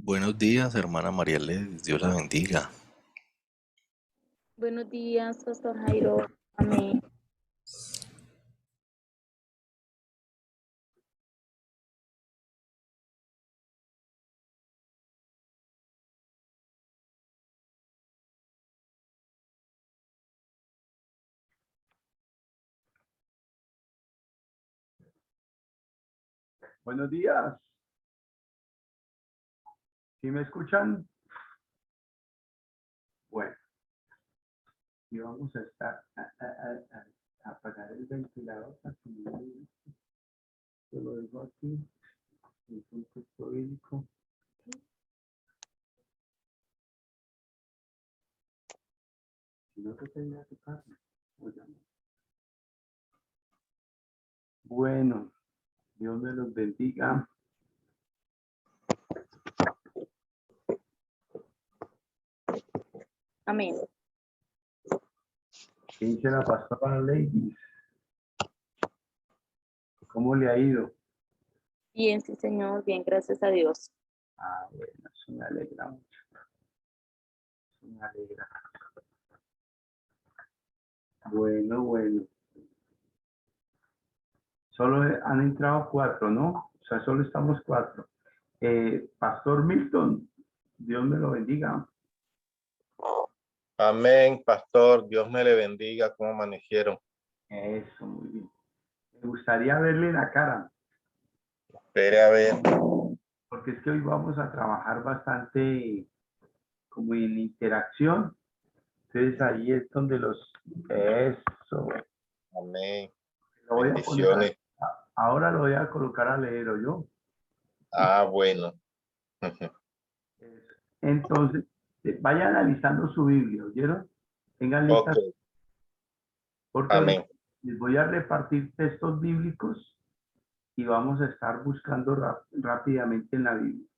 Buenos días, hermana María Ledis, Dios la bendiga. Buenos días, Pastor Jairo. Amén. Buenos días. ¿Sí me escuchan? Bueno, y vamos a estar a apagar el ventilador. Yo lo dejo aquí. El contexto bíblico. Si no te tenga tu casa. Bueno, Dios me los bendiga. Amén. ¿Qué dice la pastora Ladies? ¿Cómo le ha ido? Bien, sí, Señor. Bien, gracias a Dios. Ah, bueno, eso me alegra mucho. Eso me alegra. Bueno. Solo han entrado 4, ¿no? O sea, solo estamos 4. Pastor Milton, Dios me lo bendiga. Amén, pastor. Dios me le bendiga. ¿Cómo amanecieron? Eso, muy bien. Me gustaría verle la cara, Espere a ver. porque es que hoy vamos a trabajar bastante como en interacción. Entonces ahí es donde Eso. Amén. Lo voy a poner Bendiciones. ahora lo voy a colocar a leer yo. Ah, bueno. Entonces, vaya analizando su Biblia, ¿oyeron? Tengan Ok. listas, porque Amén. ahorita les voy a repartir textos bíblicos y vamos a estar buscando rápidamente en la Biblia.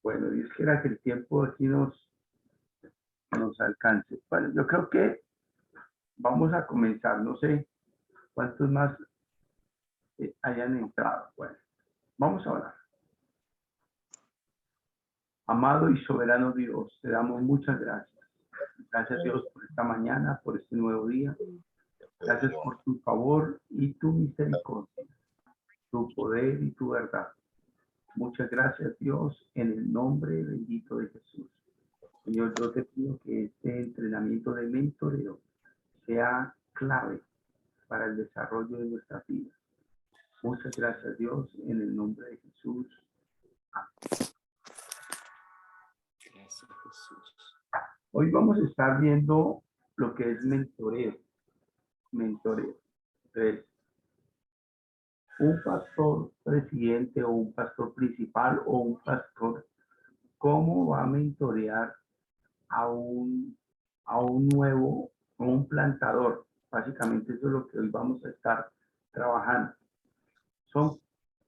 Bueno, Dios quiera que el tiempo aquí nos alcance. Bueno, yo creo que vamos a comenzar. No sé cuántos más hayan entrado. Bueno, vamos a orar. Amado y soberano Dios, te damos muchas gracias. Gracias Dios por esta mañana, por este nuevo día. Gracias por tu favor y tu misericordia, tu poder y tu verdad. Muchas gracias Dios en el nombre bendito de Jesús. Señor, yo te pido que este entrenamiento de mentoreo sea clave para el desarrollo de nuestra vida. Muchas gracias Dios en el nombre de Jesús. Amén. Gracias, Jesús. Hoy vamos a estar viendo lo que es mentoreo. Entonces, un pastor presidente o un pastor principal o un pastor, ¿cómo va a mentorear a un nuevo, a un plantador? Básicamente eso es lo que hoy vamos a estar trabajando. Son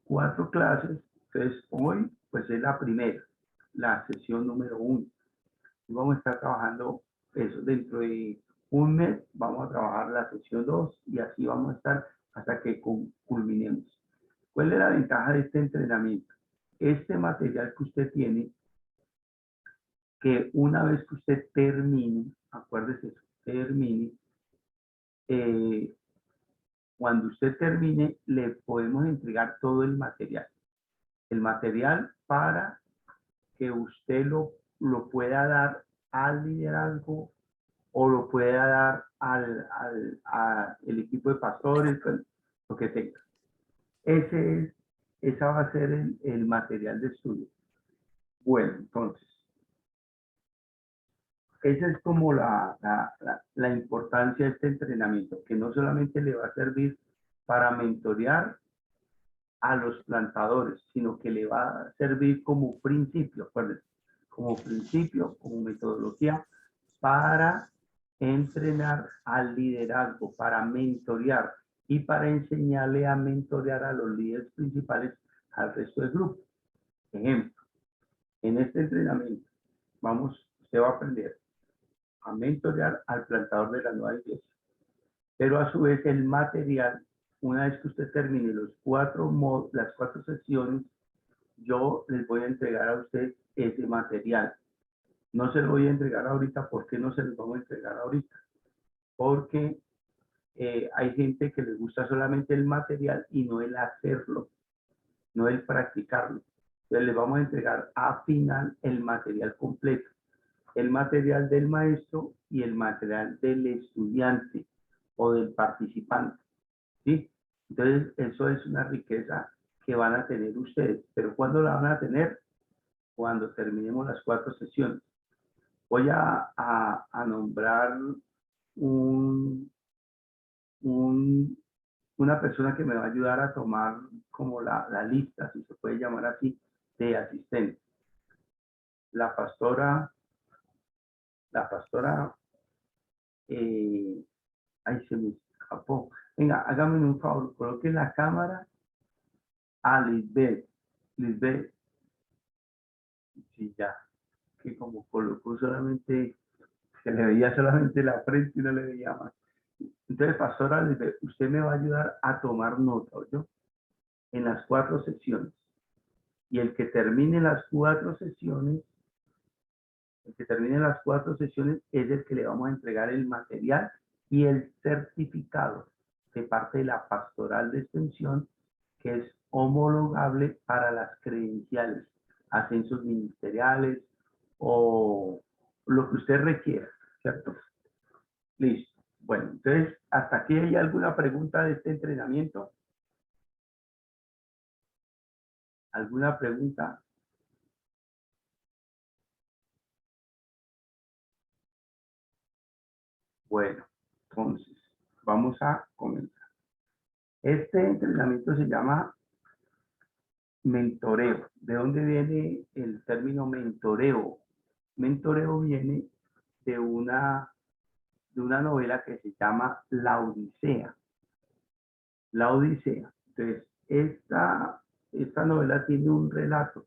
4 clases, entonces hoy pues es la primera, la sesión número 1. Y vamos a estar trabajando eso. Dentro de un mes vamos a trabajar la sesión 2 y así vamos a estar hasta que culminemos. ¿Cuál es la ventaja de este entrenamiento? Este material que usted tiene, que una vez que usted termine, acuérdese eso, termine, cuando usted termine, le podemos entregar todo el material. El material para que usted lo pueda dar al liderazgo o lo pueda dar al equipo de pastores, lo que tenga. Esa va a ser el material de estudio. Bueno, entonces, esa es como la importancia de este entrenamiento, que no solamente le va a servir para mentorear a los plantadores, sino que le va a servir como principio, acuérdense, como principio, como metodología para entrenar al liderazgo, para mentorear y para enseñarle a mentorear a los líderes principales al resto del grupo. Ejemplo, en este entrenamiento usted va a aprender a mentorear al plantador de la nueva iglesia, pero a su vez el material, una vez que usted termine las 4 sesiones, yo les voy a entregar a ustedes ese material. No se lo voy a entregar ahorita. ¿Por qué no se los vamos a entregar ahorita? Porque hay gente que les gusta solamente el material y no el hacerlo, no el practicarlo. Entonces les vamos a entregar a final el material completo, el material del maestro y el material del estudiante o del participante, ¿sí? Entonces eso es una riqueza que van a tener ustedes. ¿Pero cuándo la van a tener? Cuando terminemos las 4 sesiones. Voy a nombrar una persona que me va a ayudar a tomar como la lista, si se puede llamar así, de asistentes. La pastora, ay, se me escapó. Venga, hágame un favor, coloque la cámara a Lisbeth. Lisbeth, sí, ya, que como colocó solamente, se le veía solamente la frente y no le veía más. Entonces, pastora Lisbeth, usted me va a ayudar a tomar nota, ¿oyó? En las 4 sesiones. Y el que termine las 4 sesiones, es el que le vamos a entregar el material y el certificado de parte de la pastoral de extensión, que es homologable para las credenciales, ascensos ministeriales o lo que usted requiera, ¿cierto? Listo. Bueno, entonces, ¿hasta aquí hay alguna pregunta de este entrenamiento? ¿Alguna pregunta? Bueno, entonces, vamos a comenzar. Este entrenamiento se llama mentoreo. ¿De dónde viene el término mentoreo? Mentoreo viene de una novela que se llama La Odisea. La Odisea. Entonces, esta novela tiene un relato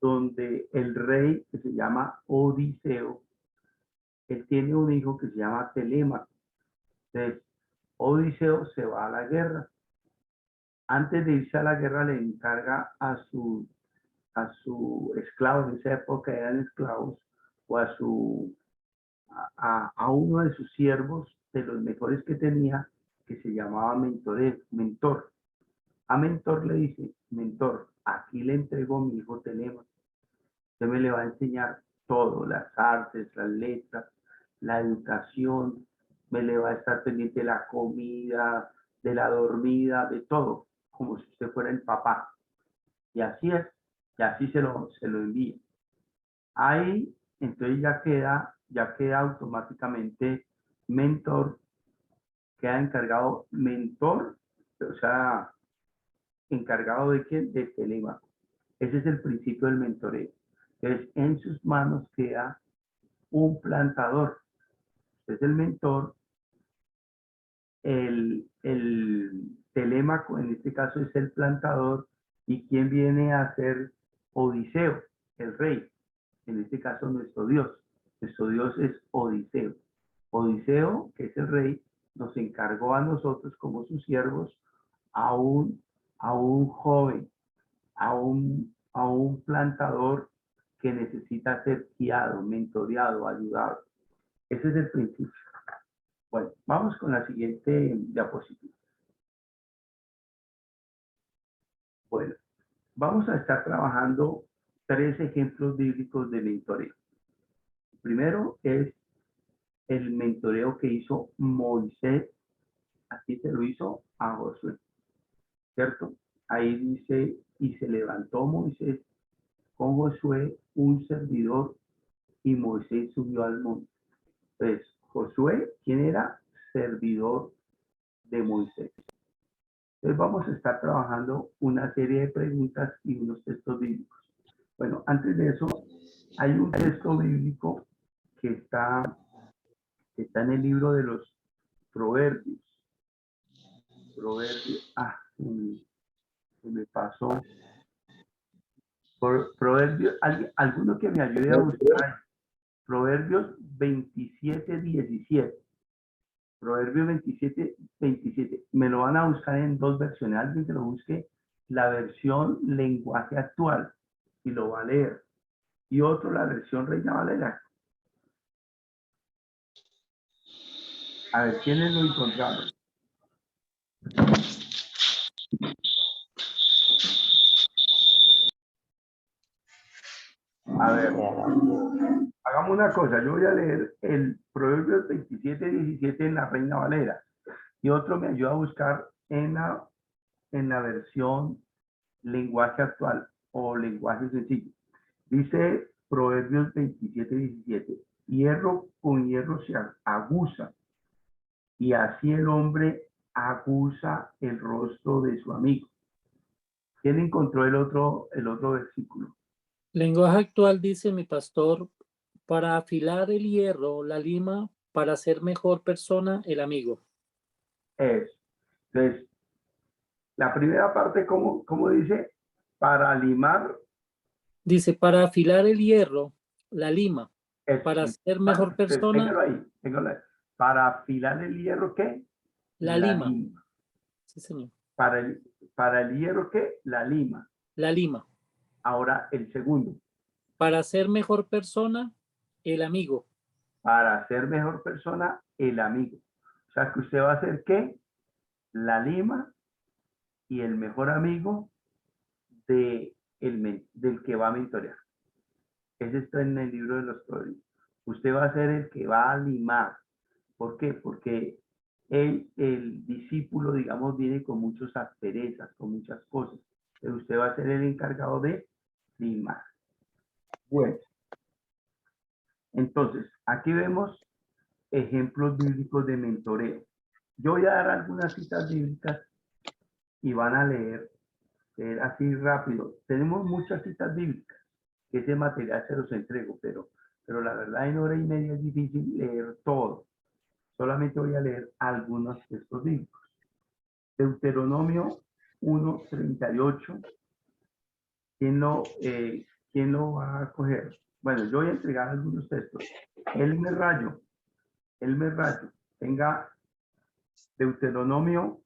donde el rey, que se llama Odiseo, él tiene un hijo que se llama Telémaco. Entonces, Odiseo se va a la guerra. Antes de irse a la guerra le encarga a su esclavo, en esa época eran esclavos, o a uno de sus siervos, de los mejores que tenía, que se llamaba mentor. A mentor le dice: mentor, aquí le entrego a mi hijo Telémaco. Usted me le va a enseñar todo, las artes, las letras, la educación, me le va a estar pendiente de la comida, de la dormida, de todo, como si usted fuera el papá. Y así es, y así se lo envía. Ahí, entonces ya queda automáticamente mentor, queda encargado mentor, o sea, encargado de quién, de Telémaco. Ese es el principio del mentoreo. Entonces, en sus manos queda un plantador. Es el mentor, el Telémaco, en este caso, es el plantador, y quien viene a ser Odiseo, el rey, en este caso nuestro Dios. Nuestro Dios es Odiseo. Odiseo, que es el rey, nos encargó a nosotros como sus siervos a un joven, a un plantador que necesita ser guiado, mentoreado, ayudado. Ese es el principio. Bueno, vamos con la siguiente diapositiva. Bueno, vamos a estar trabajando 3 ejemplos bíblicos de mentoreo. El primero es el mentoreo que hizo Moisés, así se lo hizo a Josué, ¿cierto? Ahí dice: y se levantó Moisés con Josué, un servidor, y Moisés subió al monte. Pues Josué, ¿quién era? Servidor de Moisés. Entonces vamos a estar trabajando una serie de preguntas y unos textos bíblicos. Bueno, antes de eso, hay un texto bíblico que está en el libro de los Proverbios. Proverbios, se me pasó. Proverbios, alguno que me ayude a buscar. Proverbios 27:17. Proverbios 27:27. Me lo van a buscar en 2 versiones. Alguien que lo busque la versión lenguaje actual, y lo va a leer. Y otro la versión Reina Valera. A ver, ¿quiénes lo encontraron? A ver, hagamos una cosa. Yo voy a leer el Proverbios 27:17 en la Reina Valera. Y otro me ayuda a buscar en la versión lenguaje actual o lenguaje sencillo. Dice Proverbios 27:17. Hierro con hierro se aguza, y así el hombre aguza el rostro de su amigo. ¿Quién encontró el otro versículo? Lenguaje actual dice mi pastor, para afilar el hierro, la lima, para ser mejor persona, el amigo. Es. Entonces, la primera parte, ¿cómo dice? Para limar. Dice, para afilar el hierro, la lima, para ser mejor persona, Téngalo ahí. Para afilar el hierro, ¿qué? la lima. lima. Sí, señor. Para el hierro, ¿qué? La lima. La lima. Ahora, el segundo. Para ser mejor persona, el amigo. Para ser mejor persona, el amigo. O sea, que usted va a ser, ¿qué? La lima y el mejor amigo del que va a mentorear. Ese está en el libro de los Proverbios. Usted va a ser el que va a limar. ¿Por qué? Porque el discípulo, digamos, viene con muchas asperezas, con muchas cosas. Pero usted va a ser el encargado de limar. Bueno, entonces, aquí vemos ejemplos bíblicos de mentoreo. Yo voy a dar algunas citas bíblicas y van a leer así rápido. Tenemos muchas citas bíblicas. Ese material se los entrego, pero la verdad en hora y media es difícil leer todo. Solamente voy a leer algunos textos bíblicos. Deuteronomio 1:38. ¿Quién lo va a coger? Bueno, yo voy a entregar algunos textos. Elmer Rayo. Tenga Deuteronomio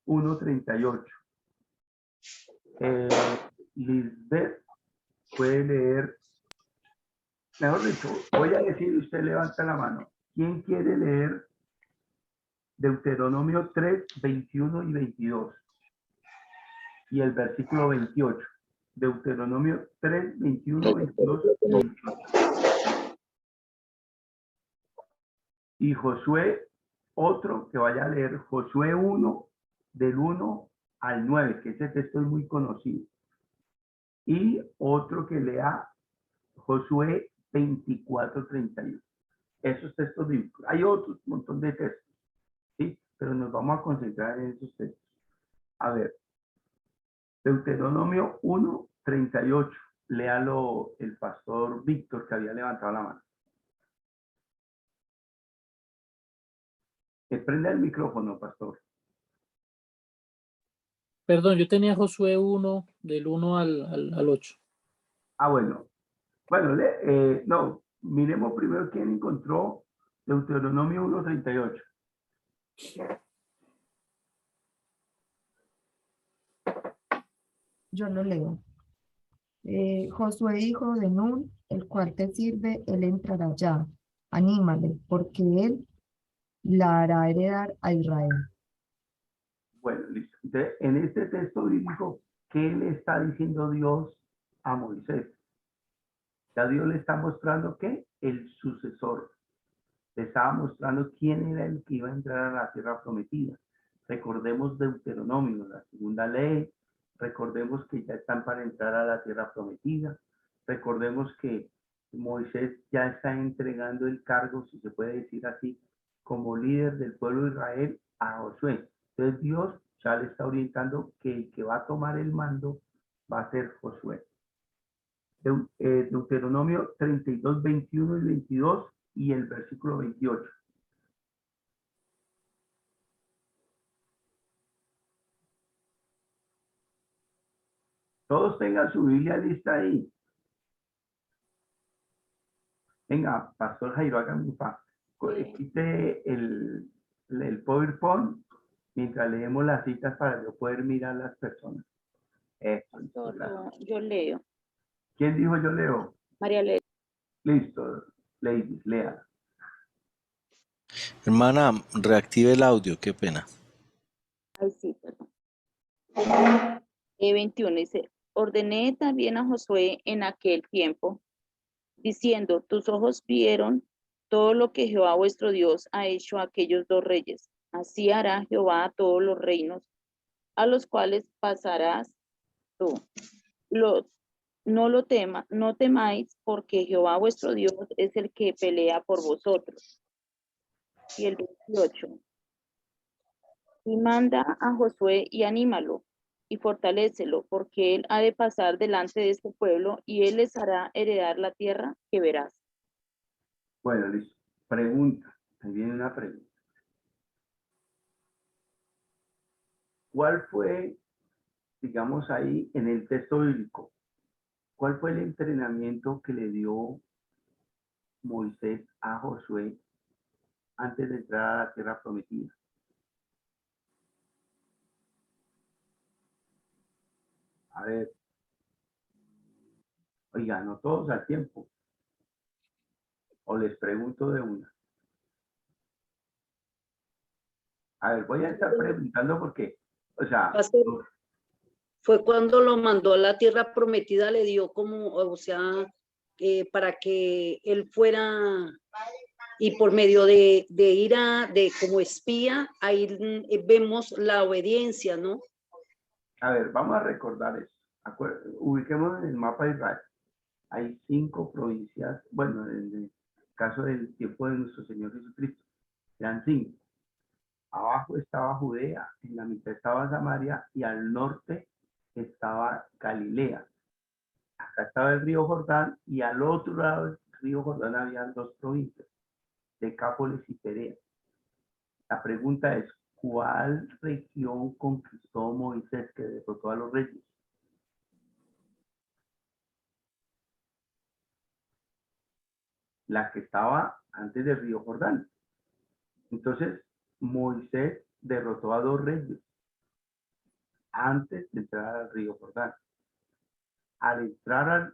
1:38. Lisbeth puede leer, mejor dicho, voy a decir, usted levanta la mano. ¿Quién quiere leer Deuteronomio 3:21 y 22? Y el versículo 28. Deuteronomio 3:21, 22 y 28. Y Josué, otro que vaya a leer Josué 1, del 1 al 9, que ese texto es muy conocido. Y otro que lea Josué 24:31. Esos textos bíblicos. Hay otros montón de textos, ¿sí? Pero nos vamos a concentrar en esos textos. A ver, Deuteronomio 1:38. Léalo el pastor Víctor, que había levantado la mano. Que prenda el micrófono, pastor. Perdón, yo tenía Josué 1, del 1 al 8. Ah, bueno. Bueno, no, miremos primero quién encontró Deuteronomio 1:38. Yo lo leo. Josué, hijo de Nun, el cual te sirve, él entrará ya. Anímale, porque él la hará heredar a Israel. Bueno, listo. Entonces, en este texto bíblico, ¿qué le está diciendo Dios a Moisés? Ya Dios le está mostrando que el sucesor. Le estaba mostrando quién era el que iba a entrar a la tierra prometida. Recordemos Deuteronomio, la segunda ley. Recordemos que ya están para entrar a la tierra prometida. Recordemos que Moisés ya está entregando el cargo, si se puede decir así, como líder del pueblo de Israel a Josué. Entonces Dios ya le está orientando que el que va a tomar el mando va a ser Josué. Deuteronomio 32, 21 y 22 y el versículo 28. Todos tengan su Biblia lista ahí. Venga, Pastor Jairo, hágame un favor. Quite el PowerPoint mientras leemos las citas para yo poder mirar las personas. Eso, listo, gracias. Solo yo leo. ¿Quién dijo yo leo? María Ley. Listo, ladies, lea. Hermana, reactive el audio, qué pena. Ay, sí, perdón. 21 dice, ordené también a Josué en aquel tiempo, diciendo, tus ojos vieron todo lo que Jehová vuestro Dios ha hecho a aquellos dos reyes. Así hará Jehová a todos los reinos a los cuales pasarás tú. No temáis, porque Jehová vuestro Dios es el que pelea por vosotros. Y el 28. Y manda a Josué y anímalo y fortalécelo, porque él ha de pasar delante de este pueblo y él les hará heredar la tierra que verás. Bueno, listo. Pregunta. Ahí viene una pregunta. ¿Cuál fue, digamos ahí, en el texto bíblico, cuál fue el entrenamiento que le dio Moisés a Josué antes de entrar a la tierra prometida? A ver. Oiga, no todos al tiempo. O les pregunto de una. A ver, voy a estar preguntando porque, o sea, Pastor, fue cuando lo mandó a la tierra prometida, le dio como, o sea, para que él fuera y por medio de ir de como espía, ahí vemos la obediencia, ¿no? a ver, vamos a recordar eso. Ubiquemos en el mapa de Israel. Hay 5 provincias, bueno, en el caso del tiempo de nuestro Señor Jesucristo, eran 5. Abajo estaba Judea, en la mitad estaba Samaria y al norte estaba Galilea. Acá estaba el río Jordán y al otro lado del río Jordán había 2 provincias, Decápolis y Perea. La pregunta es, ¿cuál región conquistó Moisés que derrotó a los reyes? La que estaba antes del río Jordán. Entonces, Moisés derrotó a 2 reyes antes de entrar al río Jordán. Al entrar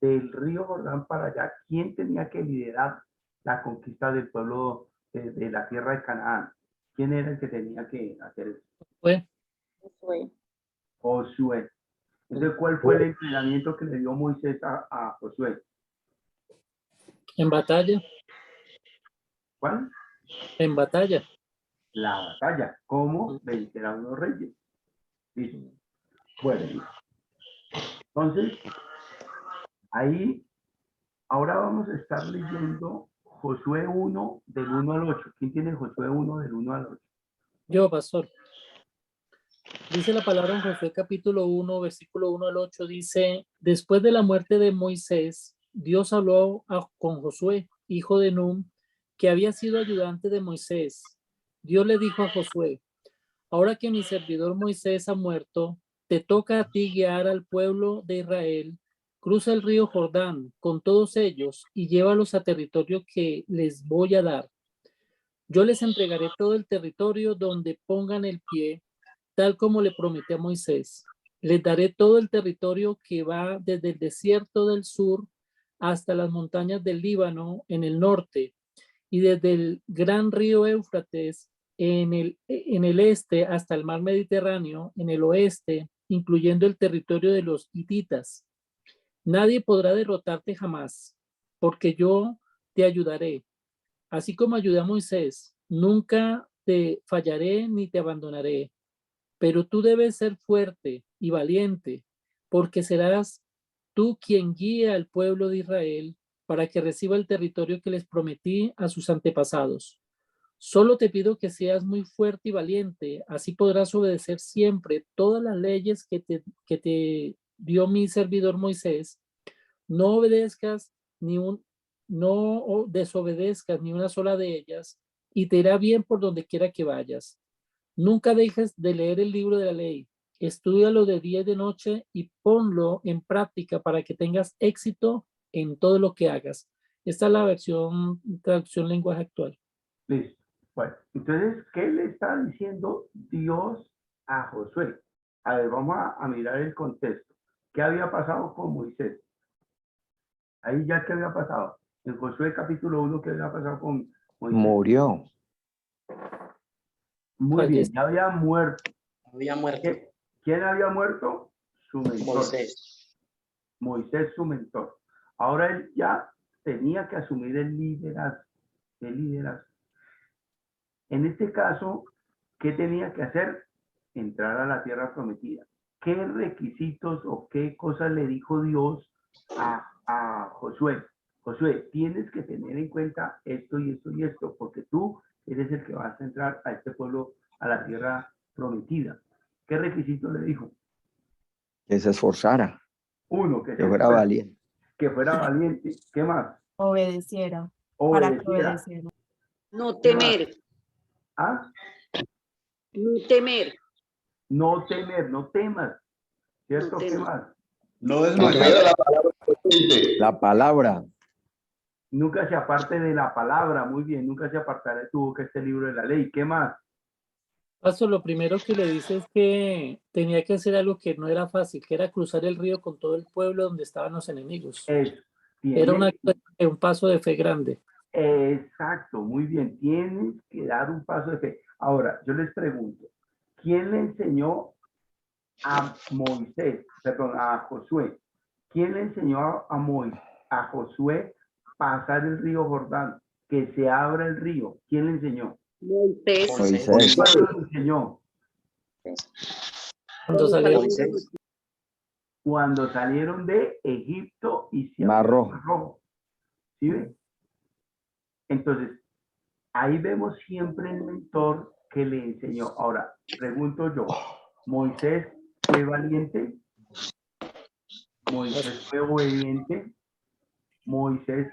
del río Jordán para allá, ¿quién tenía que liderar la conquista del pueblo de la tierra de Canaán? ¿Quién era el que tenía que hacer eso? Fue Josué. Josué. Entonces, ¿cuál fue el entrenamiento que le dio Moisés a Josué? en batalla, ¿Cuál? en batalla. La batalla. ¿Cómo vencer a unos reyes? ¿Listo? Bueno, entonces, ahí, ahora vamos a estar leyendo Josué 1 del 1 al 8. ¿Quién tiene Josué 1 del 1 al 8? Yo, pastor. Dice la palabra en Josué capítulo 1, versículo 1 al 8, dice, después de la muerte de Moisés, Dios habló con Josué, hijo de Nun, que había sido ayudante de Moisés. Dios le dijo a Josué, ahora que mi servidor Moisés ha muerto, te toca a ti guiar al pueblo de Israel, cruza el río Jordán con todos ellos y llévalos a territorio que les voy a dar. Yo les entregaré todo el territorio donde pongan el pie, tal como le prometí a Moisés. Les daré todo el territorio que va desde el desierto del sur hasta las montañas del Líbano en el norte y desde el gran río Éufrates en el este hasta el mar Mediterráneo en el oeste, incluyendo el territorio de los hititas. Nadie podrá derrotarte jamás, porque yo te ayudaré. Así como ayudé a Moisés, nunca te fallaré ni te abandonaré. Pero tú debes ser fuerte y valiente, porque serás tú quien guíe al pueblo de Israel para que reciba el territorio que les prometí a sus antepasados. Solo te pido que seas muy fuerte y valiente, así podrás obedecer siempre todas las leyes que te dio mi servidor Moisés. No obedezcas no desobedezcas ni una sola de ellas, y te irá bien por donde quiera que vayas. Nunca dejes de leer el libro de la ley. Estúdialo de día y de noche y ponlo en práctica para que tengas éxito en todo lo que hagas. Esta es la traducción lenguaje actual. Listo. Bueno, entonces, ¿qué le está diciendo Dios a Josué? A ver, vamos a mirar el contexto. ¿Qué había pasado con Moisés? Ahí ya, ¿qué había pasado? En Josué capítulo 1, ¿qué había pasado con Moisés? Murió. Muy bien, Falleció. ya había muerto. Había muerto. ¿Quién había muerto? Su mentor. Moisés. Moisés, su mentor. Ahora él ya tenía que asumir el liderazgo. En este caso, ¿qué tenía que hacer? Entrar a la tierra prometida. ¿Qué requisitos o qué cosas le dijo Dios a Josué? Josué, tienes que tener en cuenta esto y esto y esto, porque tú eres el que vas a entrar a este pueblo, a la tierra prometida. ¿Qué requisitos le dijo? Que se esforzara, Uno, que fuera valiente. que fuera valiente. ¿Qué más? Obedeciera, para que Obedeciera. obedeciera. No ¿Qué más? temer, ¿Ah? no temer. No temer, no temas. ¿Cierto? No ¿Qué temas. más? No desmayar la palabra. La palabra. Nunca se aparte de la palabra. Muy bien, nunca se apartará de tu boca este libro de la ley. ¿Qué más? Pastor, lo primero que le dice es que tenía que hacer algo que no era fácil, que era cruzar el río con todo el pueblo donde estaban los enemigos. Eso. Era Tienes, un paso de fe grande. exacto, muy bien. Tienes que dar un paso de fe. Ahora, yo les pregunto, ¿quién le enseñó a Moisés, perdón, a Josué? ¿Quién le enseñó a Josué pasar el río Jordán? Que se abra el río. ¿Quién le enseñó? Moisés. Moisés. ¿Cuándo le enseñó? Cuando salieron, Moisés. Cuando salieron de Egipto y se Mar abrió el Rojo. Mar Rojo. ¿Sí ven? Entonces, ahí vemos siempre el mentor que le enseñó. Ahora, pregunto yo, ¿Moisés fue valiente? ¿Moisés fue obediente? ¿Moisés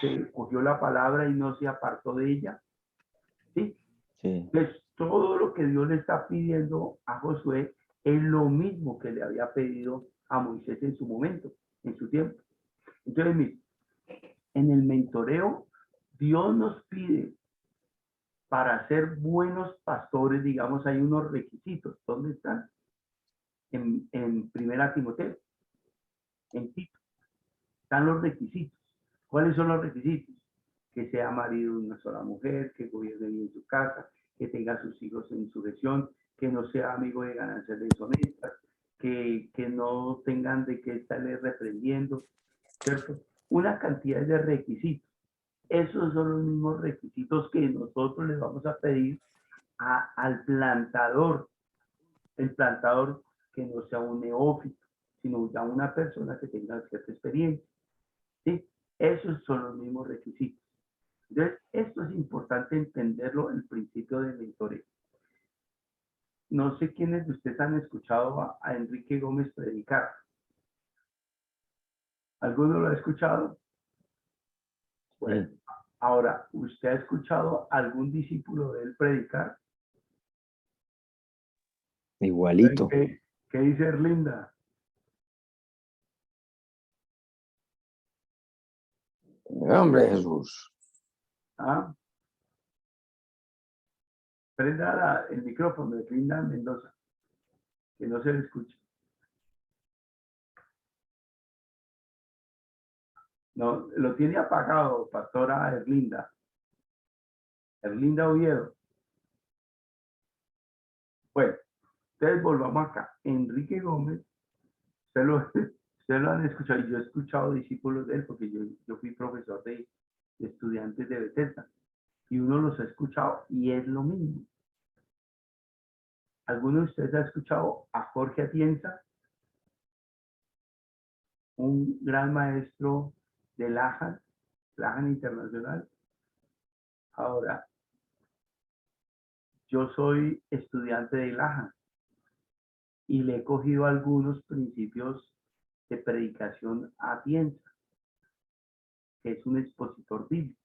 se cogió la palabra y no se apartó de ella? ¿Sí? Sí. Pues todo lo que Dios le está pidiendo a Josué es lo mismo que le había pedido a Moisés en su momento, en su tiempo. Entonces, mire, en el mentoreo, Dios nos pide para ser buenos pastores, digamos, hay unos requisitos. ¿Dónde están? En Primera Timoteo, en Tito, están los requisitos. ¿Cuáles son los requisitos? Que sea marido de una sola mujer, que gobierne bien su casa, que tenga sus hijos en sujeción, que no sea amigo de ganancias deshonestas, que no tengan de qué estarle reprendiendo, ¿cierto? Una cantidad de requisitos. Esos son los mismos requisitos que nosotros les vamos a pedir al plantador. El plantador que no sea un neófito, sino ya una persona que tenga cierta experiencia. ¿Sí? Esos son los mismos requisitos. Entonces, esto es importante entenderlo, el principio de mentoreo. No sé quiénes de ustedes han escuchado a Enrique Gómez predicar. ¿Alguno lo ha escuchado? Bueno, ahora, ¿usted ha escuchado a algún discípulo de él predicar? Igualito. ¿Qué dice Erlinda? Hombre Jesús. ¿Ah? Prenda el micrófono de Erlinda Mendoza, que no se le escucha. No, lo tiene apagado, pastora Erlinda. Erlinda Oviedo. Bueno, entonces volvamos acá. Enrique Gómez, ustedes lo han escuchado, y yo he escuchado discípulos de él, porque yo fui profesor de estudiantes de Bethesda, y uno los ha escuchado, y es lo mismo. ¿Alguno de ustedes ha escuchado a Jorge Atienza? Un gran maestro de Lajan Internacional. Ahora, yo soy estudiante de Lajan y le he cogido algunos principios de predicación a Atienza, que es un expositor bíblico,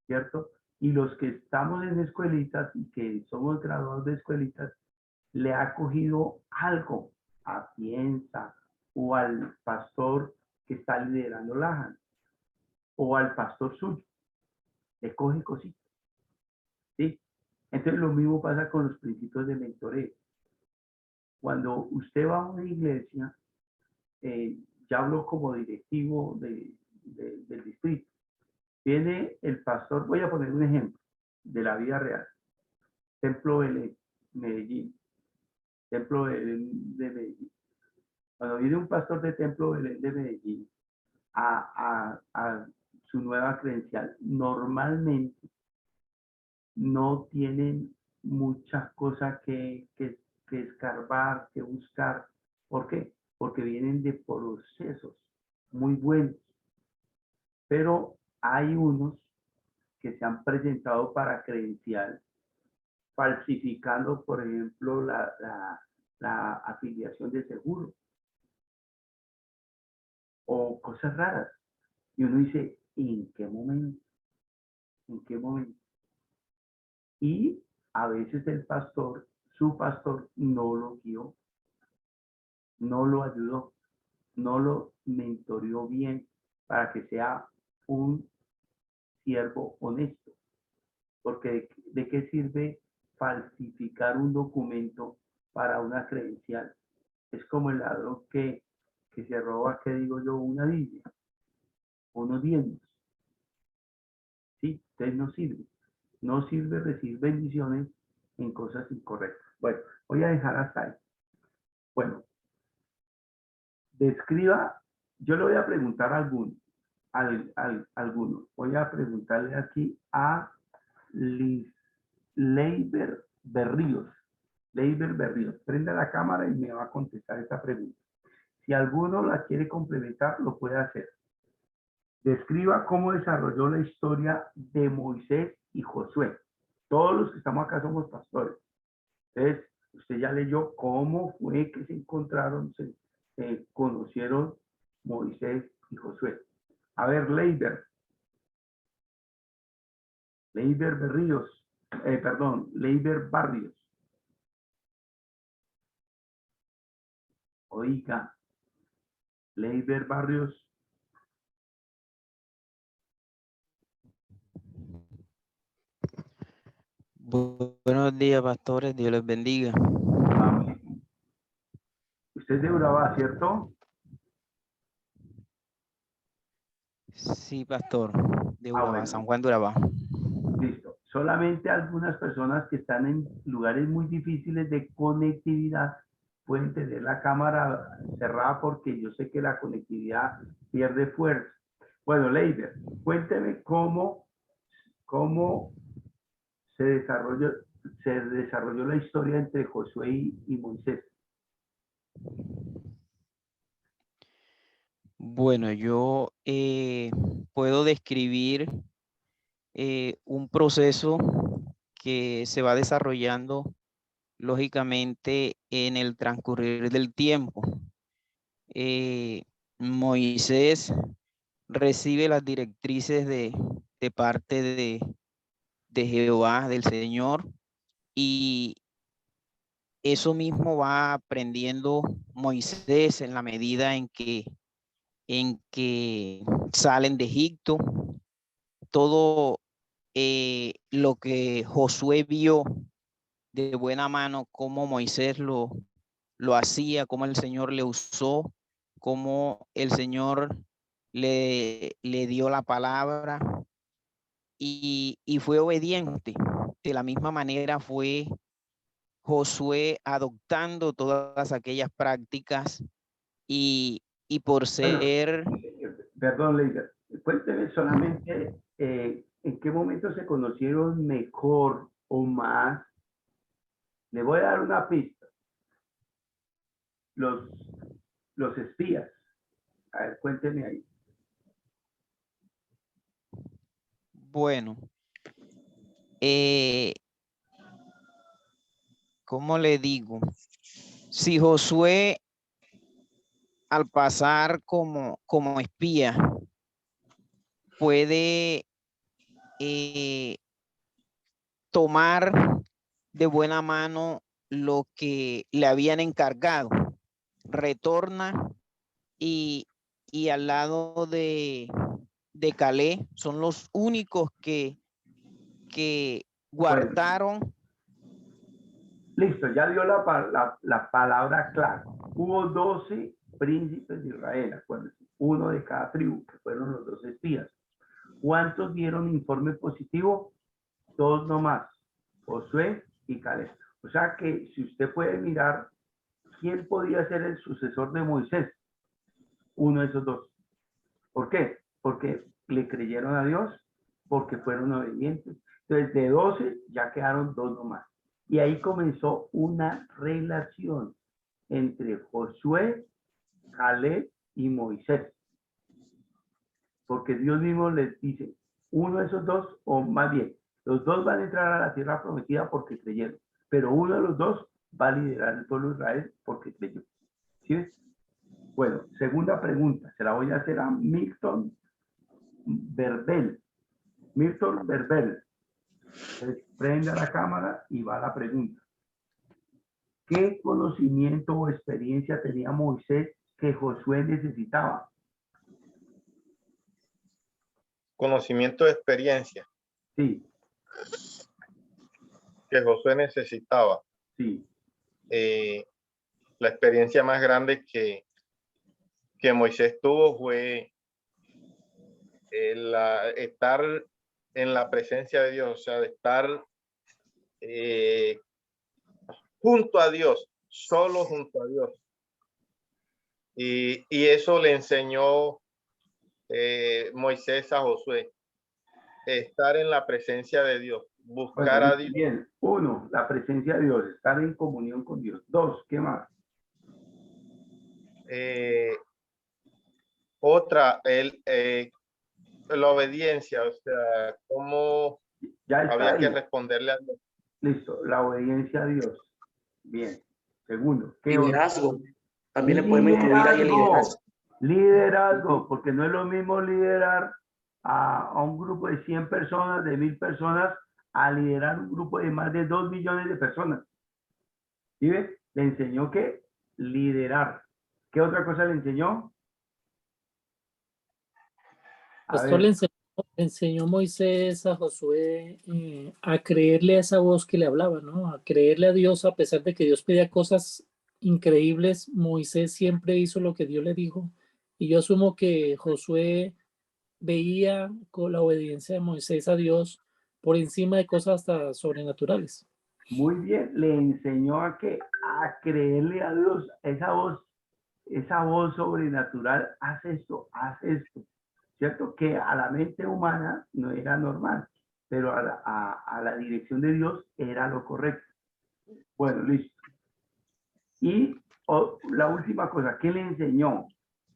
¿cierto? Y los que estamos en escuelitas y que somos graduados de escuelitas, le ha cogido algo a Atienza o al pastor que está liderando Lajan o al pastor suyo. Le coge cositas, ¿sí? Entonces lo mismo pasa con los principios de mentoreo. Cuando usted va a una iglesia, ya hablo como directivo del distrito, viene el pastor, voy a poner un ejemplo de la vida real, Templo Belén, Medellín, Templo Belén de Medellín. Cuando viene un pastor de Templo Belén de Medellín a su nueva credencial, normalmente no tienen muchas cosas que escarbar, que buscar. ¿Por qué? Porque vienen de procesos muy buenos. Pero hay unos que se han presentado para credencial, falsificando, por ejemplo, la afiliación de seguro o cosas raras. Y uno dice, ¿en qué momento? ¿En qué momento? Y a veces el pastor, su pastor, no lo guió, no lo ayudó, no lo mentoreó bien para que sea un siervo honesto. Porque ¿de qué sirve falsificar un documento para una credencial? Es como el ladrón que se roba, ¿qué digo yo? Una Biblia, unos diezmos. Sí, entonces no sirve. No sirve recibir bendiciones en cosas incorrectas. Bueno, voy a dejar hasta ahí. Bueno, describa, yo le voy a preguntar a alguno. Voy a preguntarle aquí a Leiber Berríos. Leiber Berríos, prenda la cámara y me va a contestar esta pregunta. Si alguno la quiere complementar, lo puede hacer. Describa cómo desarrolló la historia de Moisés y Josué. Todos los que estamos acá somos pastores. Entonces, usted ya leyó cómo fue que se encontraron, se conocieron Moisés y Josué. A ver, Leiber Berríos, Leiber Barrios. Oiga, Leiber Barrios. Buenos días, pastores. Dios les bendiga. Amén. Usted es de Urabá, ¿cierto? Sí, pastor. De Urabá, Bueno. San Juan de Urabá. Listo. Solamente algunas personas que están en lugares muy difíciles de conectividad pueden tener la cámara cerrada porque yo sé que la conectividad pierde fuerza. Bueno, Leiber, cuénteme cómo se desarrolló la historia entre Josué y Moisés. Bueno, yo puedo describir un proceso que se va desarrollando lógicamente en el transcurrir del tiempo. Moisés recibe las directrices de parte de Jehová, del Señor, y eso mismo va aprendiendo Moisés en la medida en que salen de Egipto. Todo lo que Josué vio de buena mano, cómo Moisés lo hacía, cómo el Señor le usó, cómo el Señor le dio la palabra y fue obediente. De la misma manera fue Josué adoptando todas aquellas prácticas y por ser... Perdón, Leiber, cuénteme solamente en qué momento se conocieron mejor o más. Le voy a dar una pista. Los espías. A ver, cuénteme ahí. Bueno, ¿cómo le digo? Si Josué al pasar como espía puede tomar de buena mano lo que le habían encargado, retorna y al lado de Calé son los únicos que guardaron Listo, ya dio la palabra clave. Hubo 12 príncipes de Israel, acuérdense, uno de cada tribu, que fueron los 2 espías. ¿Cuántos dieron informe positivo? 2 nomás, Josué y Caleb. O sea que si usted puede mirar quién podía ser el sucesor de Moisés, uno de esos 2. ¿Por qué? Porque le creyeron a Dios, porque fueron obedientes. Entonces de 12 ya quedaron 2 nomás. Y ahí comenzó una relación entre Josué, Caleb y Moisés. Porque Dios mismo les dice, uno de esos 2, o más bien, los 2 van a entrar a la tierra prometida porque creyeron, pero uno de los 2 va a liderar el pueblo de Israel porque creyó. ¿Sí ves? Bueno, segunda pregunta, se la voy a hacer a Milton Verbel. Milton Verbel. Prenda la cámara y va la pregunta. ¿Qué conocimiento o experiencia tenía Moisés que Josué necesitaba? Conocimiento de experiencia Sí, que Josué necesitaba. sí. La experiencia más grande que Moisés tuvo fue estar en la presencia de Dios, o sea, de estar junto a Dios, solo junto a Dios. Y eso le enseñó Moisés a Josué, estar en la presencia de Dios, buscar Bueno, a Dios. bien. 1, la presencia de Dios, estar en comunión con Dios. 2, ¿qué más? Otra, la obediencia, o sea, cómo Ya está había ahí. que responderle a Dios. Listo, la obediencia a Dios. Bien. Segundo, ¿qué otro? Liderazgo. También le podemos incluir ahí el liderazgo. Liderazgo, porque no es lo mismo liderar a un grupo de 100 personas, de 1000 personas, a liderar un grupo de más de 2 millones de personas. ¿Sí ves? Le enseñó que liderar. ¿Qué otra cosa le enseñó? A Pastor, ver, le enseñó Moisés a Josué a creerle a esa voz que le hablaba, ¿no? A creerle a Dios a pesar de que Dios pedía cosas increíbles. Moisés siempre hizo lo que Dios le dijo. Y yo asumo que Josué veía con la obediencia de Moisés a Dios por encima de cosas hasta sobrenaturales. muy bien, le enseñó a creerle a Dios, esa voz sobrenatural, haz esto, ¿cierto? Que a la mente humana no era normal, pero a la dirección de Dios era lo correcto. Bueno, listo. Y la última cosa, ¿qué le enseñó?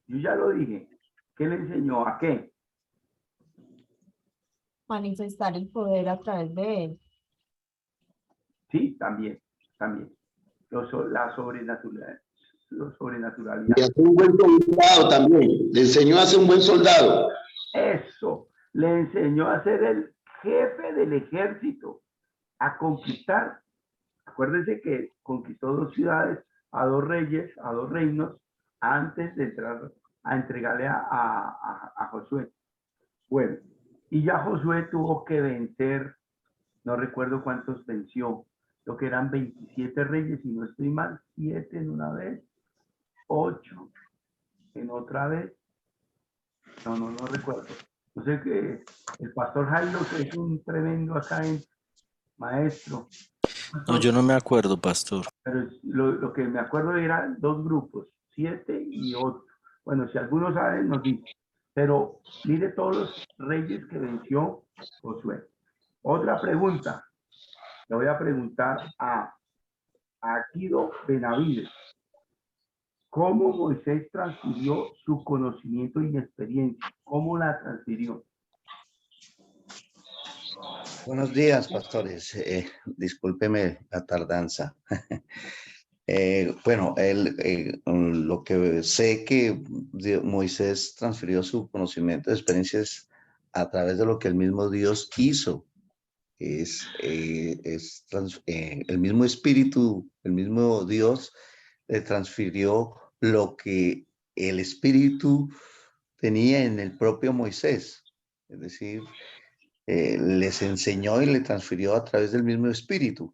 Yo ya lo dije. ¿Qué le enseñó? ¿A qué? Manifestar el poder a través de él. Sí, también. La sobrenaturalidad. Y a ser un buen soldado también. Le enseñó a ser un buen soldado. Eso. Le enseñó a ser el jefe del ejército, a conquistar. Acuérdense que conquistó 2 ciudades, a 2 reyes, a 2 reinos, antes de entrar a entregarle a Josué. Bueno, y ya Josué tuvo que vencer, no recuerdo cuántos venció, lo que eran 27 reyes, si no estoy mal, 7 en una vez, 8 en otra vez, no recuerdo. No sé que el pastor Jairo, que es un tremendo acá maestro. No, yo no me acuerdo, pastor. Pero lo que me acuerdo eran 2 grupos, 7 y 8. Bueno, si algunos saben, nos dice. Pero mire todos los reyes que venció Josué. Otra pregunta. Le voy a preguntar a Akido Benavides. ¿Cómo Moisés transfirió su conocimiento y experiencia? ¿Cómo la transfirió? Buenos días, pastores. Discúlpeme la tardanza. Bueno, lo que sé que Moisés transfirió su conocimiento de experiencias a través de lo que el mismo Dios hizo. El mismo Espíritu, el mismo Dios le transfirió lo que el Espíritu tenía en el propio Moisés. Es decir, les enseñó y le transfirió a través del mismo Espíritu.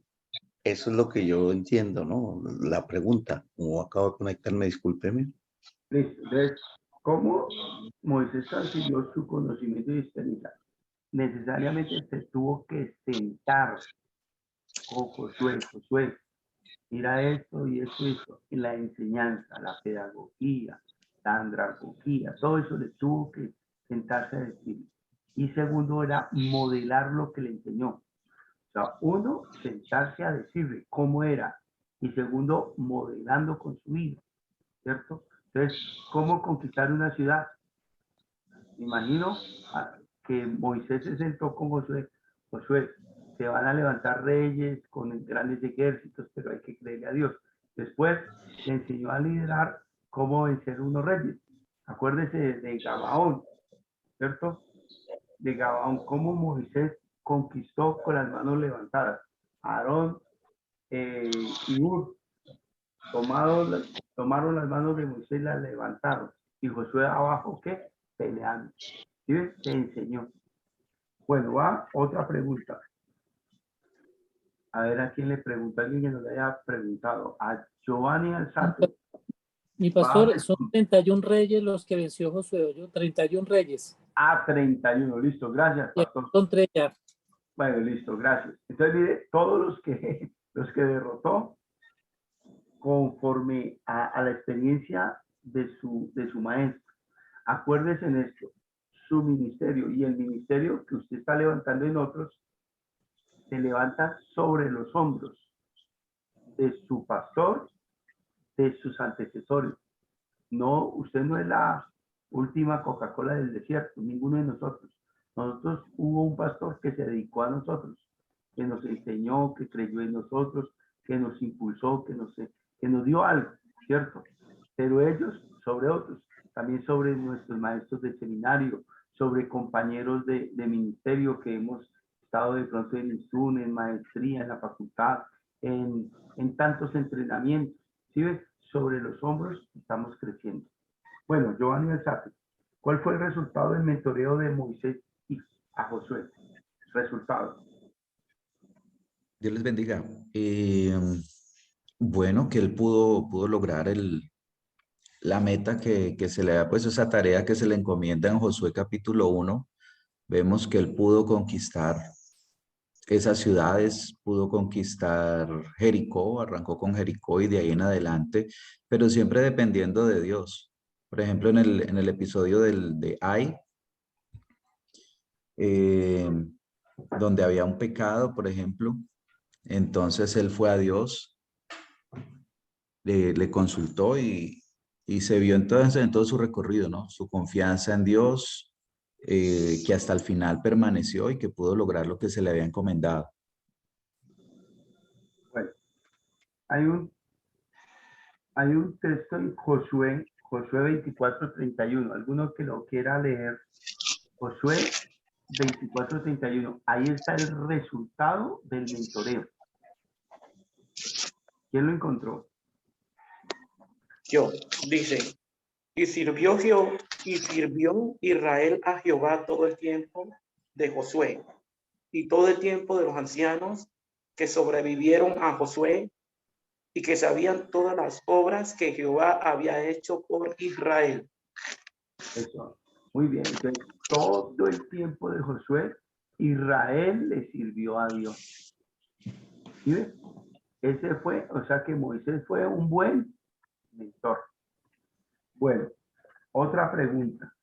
Eso es lo que yo entiendo, ¿no? La pregunta, como acabo de conectarme, discúlpeme. Listo. Entonces, ¿cómo Moisés transfirió su conocimiento y experiencia? Necesariamente se tuvo que sentar con Josué. Josué, mira esto y esto y esto. Y la enseñanza, la pedagogía, la andragogía, todo eso le tuvo que sentarse a decir. Y segundo era modelar lo que le enseñó. O sea, uno, sentarse a decirle cómo era. Y segundo, modelando con su vida, ¿cierto? Entonces, ¿cómo conquistar una ciudad? Me imagino que Moisés se sentó con Josué. Josué, se van a levantar reyes con grandes ejércitos, pero hay que creerle a Dios. Después le enseñó a liderar cómo vencer unos reyes. Acuérdese de Gabaón, ¿cierto? De Gabaón, cómo Moisés conquistó con las manos levantadas. Aarón y Ur tomaron las manos de Moisés y las levantaron. Y Josué abajo, ¿qué? Peleando. ¿Sí ves? Te enseñó. Bueno, va otra pregunta. A ver a quién le pregunta, alguien que nos haya preguntado. A Giovanni Alzate. Mi pastor, son 31 reyes los que venció Josué, ¿oyó? 31 reyes. A 31, listo, gracias, Y aquí pastor. son 3 ya. Bueno, listo, gracias. Entonces, mire, todos los que derrotó conforme a la experiencia de su maestro. Acuérdese en esto, su ministerio y el ministerio que usted está levantando en otros, se levanta sobre los hombros de su pastor, de sus antecesores. No, usted no es la última Coca-Cola del desierto, ninguno de nosotros. Nosotros hubo un pastor que se dedicó a nosotros, que nos enseñó, que creyó en nosotros, que nos impulsó, que nos dio algo, ¿cierto? Pero ellos sobre otros, también sobre nuestros maestros de seminario, sobre compañeros de ministerio que hemos estado de pronto en ISUN, en maestría, en la facultad, en tantos entrenamientos, ¿sí ves? Sobre los hombros estamos creciendo. Bueno, Giovanni Alzate, ¿cuál fue el resultado del mentoreo de Moisés y a Josué? Resultado. Dios les bendiga. Bueno, que él pudo lograr la meta que se le ha puesto, esa tarea que se le encomienda en Josué capítulo 1. Vemos que él pudo conquistar esas ciudades, pudo conquistar Jericó, arrancó con Jericó y de ahí en adelante, pero siempre dependiendo de Dios. Por ejemplo, en el episodio de Ai, donde había un pecado, por ejemplo, entonces él fue a Dios, le consultó y se vio entonces en todo su recorrido, ¿no? Su confianza en Dios, que hasta el final permaneció y que pudo lograr lo que se le había encomendado. Bueno, hay un texto en Josué 24:31. Alguno que lo quiera leer. Josué 24:31. Ahí está el resultado del mentoreo. ¿Quién lo encontró? Yo, dice, y sirvió Israel a Jehová todo el tiempo de Josué y todo el tiempo de los ancianos que sobrevivieron a Josué y que sabían todas las obras que Jehová había hecho por Israel. Eso, muy bien. Entonces, todo el tiempo de Josué, Israel le sirvió a Dios. ¿Sí ves? Ese fue, o sea que Moisés fue un buen mentor. Bueno, otra pregunta.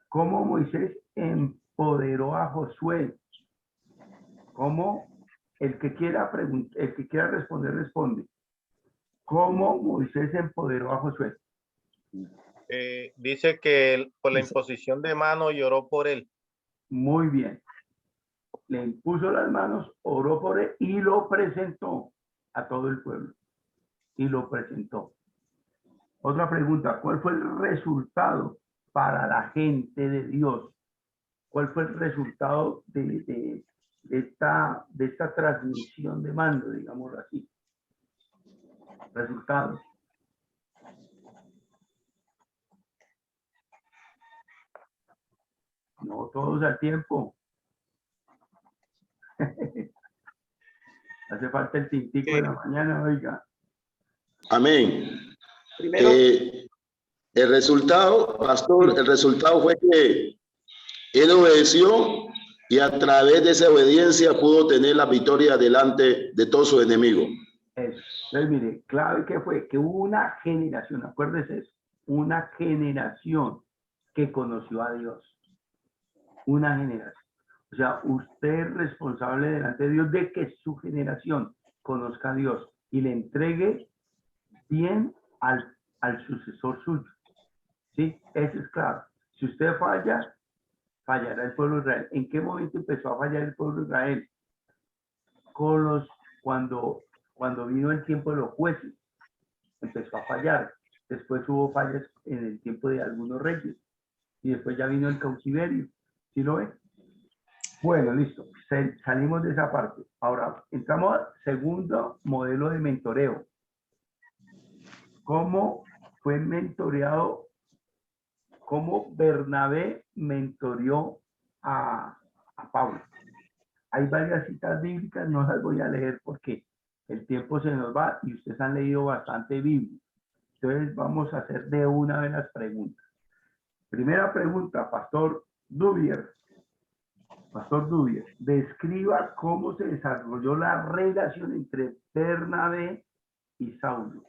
¿Cómo Moisés empoderó a Josué? ¿Cómo? El que quiera responder, responde. ¿Cómo Moisés empoderó a Josué? Dice que por la imposición de mano lloró por él. Muy bien. Le impuso las manos, oró por él y lo presentó a todo el pueblo. Y lo presentó. Otra pregunta, ¿cuál fue el resultado para la gente de Dios? ¿Cuál fue el resultado de esta transmisión de mando, digámoslo así? Resultado. No todos al tiempo. Hace falta el tintico de la mañana, oiga. Amén. Primero, El resultado, pastor, el resultado fue que él obedeció y a través de esa obediencia pudo tener la victoria delante de todos sus enemigos. Eso. Entonces, mire, clave que fue que hubo una generación, acuérdese eso, una generación que conoció a Dios. Una generación. O sea, usted es responsable delante de Dios de que su generación conozca a Dios y le entregue bien al sucesor suyo. ¿Sí? Eso es claro. Si usted falla, fallará el pueblo de Israel. ¿En qué momento empezó a fallar el pueblo de Israel? Cuando vino el tiempo de los jueces, empezó a fallar. Después hubo fallas en el tiempo de algunos reyes. Y después ya vino el cautiverio. ¿Sí lo ven? Bueno, listo. Salimos de esa parte. Ahora, entramos al segundo modelo de mentoreo. ¿Cómo fue mentoreado? ¿Cómo Bernabé mentoreó a Pablo? Hay varias citas bíblicas, no las voy a leer porque el tiempo se nos va y ustedes han leído bastante Biblia. Entonces vamos a hacer de una vez las preguntas. Primera pregunta, Pastor Dubier. Pastor Dubier, describa cómo se desarrolló la relación entre Bernabé y Saulo.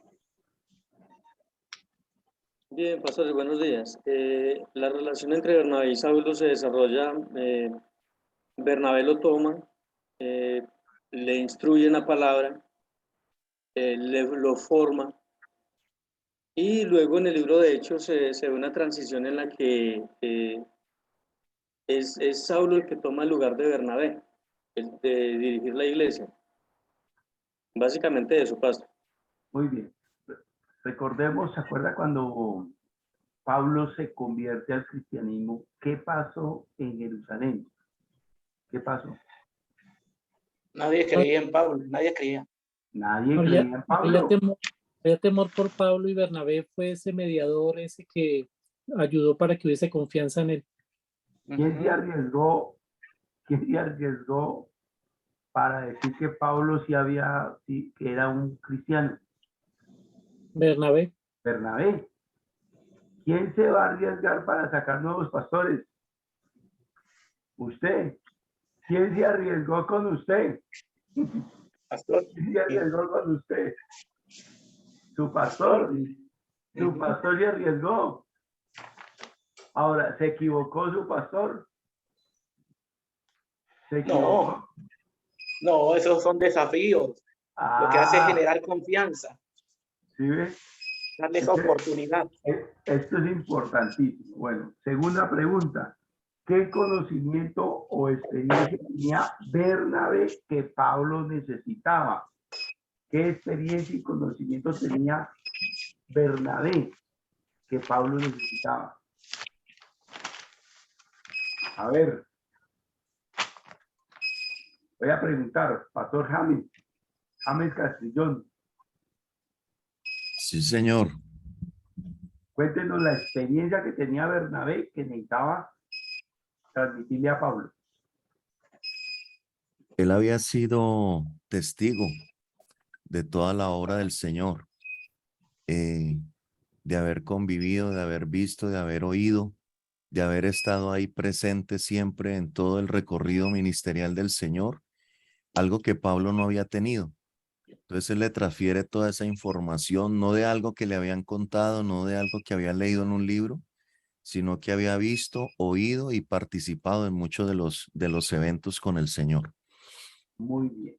Bien, pastores, buenos días. La relación entre Bernabé y Saulo se desarrolla, Bernabé lo toma, le instruye en la palabra, lo forma, y luego en el libro de Hechos se ve una transición en la que es Saulo el que toma el lugar de Bernabé, el de dirigir la iglesia. Básicamente eso, pastor. Muy bien. Recordemos, ¿se acuerda cuando Pablo se convierte al cristianismo? ¿Qué pasó en Jerusalén? ¿Qué pasó? nadie creía en Pablo, nadie creía. Nadie creía en Pablo. Había temor por Pablo y Bernabé fue ese mediador, ese que ayudó para que hubiese confianza en él. ¿Quién se arriesgó? ¿Quién se arriesgó para decir que Pablo sí que era un cristiano? Bernabé. Bernabé. ¿Quién se va a arriesgar para sacar nuevos pastores? Usted. ¿Quién se arriesgó con usted? Pastor. ¿Quién se arriesgó con usted? Su pastor. Su pastor se arriesgó. Ahora, ¿se equivocó su pastor? ¿Se equivocó? No, esos son desafíos. Lo que hace es generar confianza. ¿Sí ve? Darle esa oportunidad. Esto es importantísimo. Bueno, segunda pregunta. ¿Qué conocimiento o experiencia tenía Bernabé que Pablo necesitaba? ¿Qué experiencia y conocimiento tenía Bernabé que Pablo necesitaba? A ver. Voy a preguntar, Pastor James Castrillón. Sí, señor. Cuéntenos la experiencia que tenía Bernabé que necesitaba transmitirle a Pablo. Él había sido testigo de toda la obra del Señor, de haber convivido, de haber visto, de haber oído, de haber estado ahí presente siempre en todo el recorrido ministerial del Señor, algo que Pablo no había tenido. Entonces él le transfiere toda esa información, no de algo que le habían contado, no de algo que había leído en un libro, sino que había visto, oído y participado en muchos de los eventos con el Señor. Muy bien.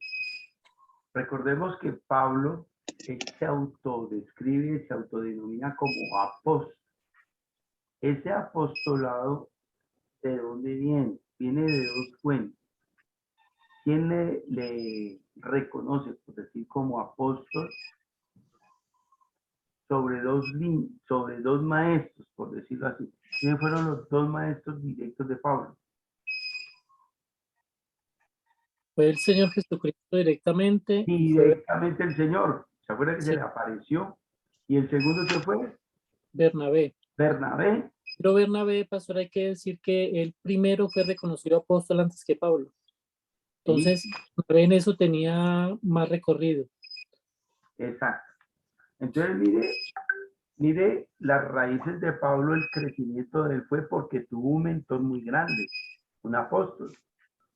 Recordemos que Pablo se autodescribe, se autodenomina como apóstol. Ese apostolado, ¿de dónde viene? Viene de dos fuentes. ¿Quién le reconoce, por decir, como apóstol? Sobre dos maestros, por decirlo así. ¿Quiénes fueron los dos maestros directos de Pablo? Fue el Señor Jesucristo directamente. Directamente el Señor. ¿Se acuerda que se le apareció? ¿Y el segundo que fue? Bernabé. Bernabé. Pero Bernabé, pastor, hay que decir que él primero fue reconocido apóstol antes que Pablo. Entonces, Bernabé en eso tenía más recorrido. Exacto. Entonces, mire las raíces de Pablo, el crecimiento de él fue porque tuvo un mentor muy grande, un apóstol,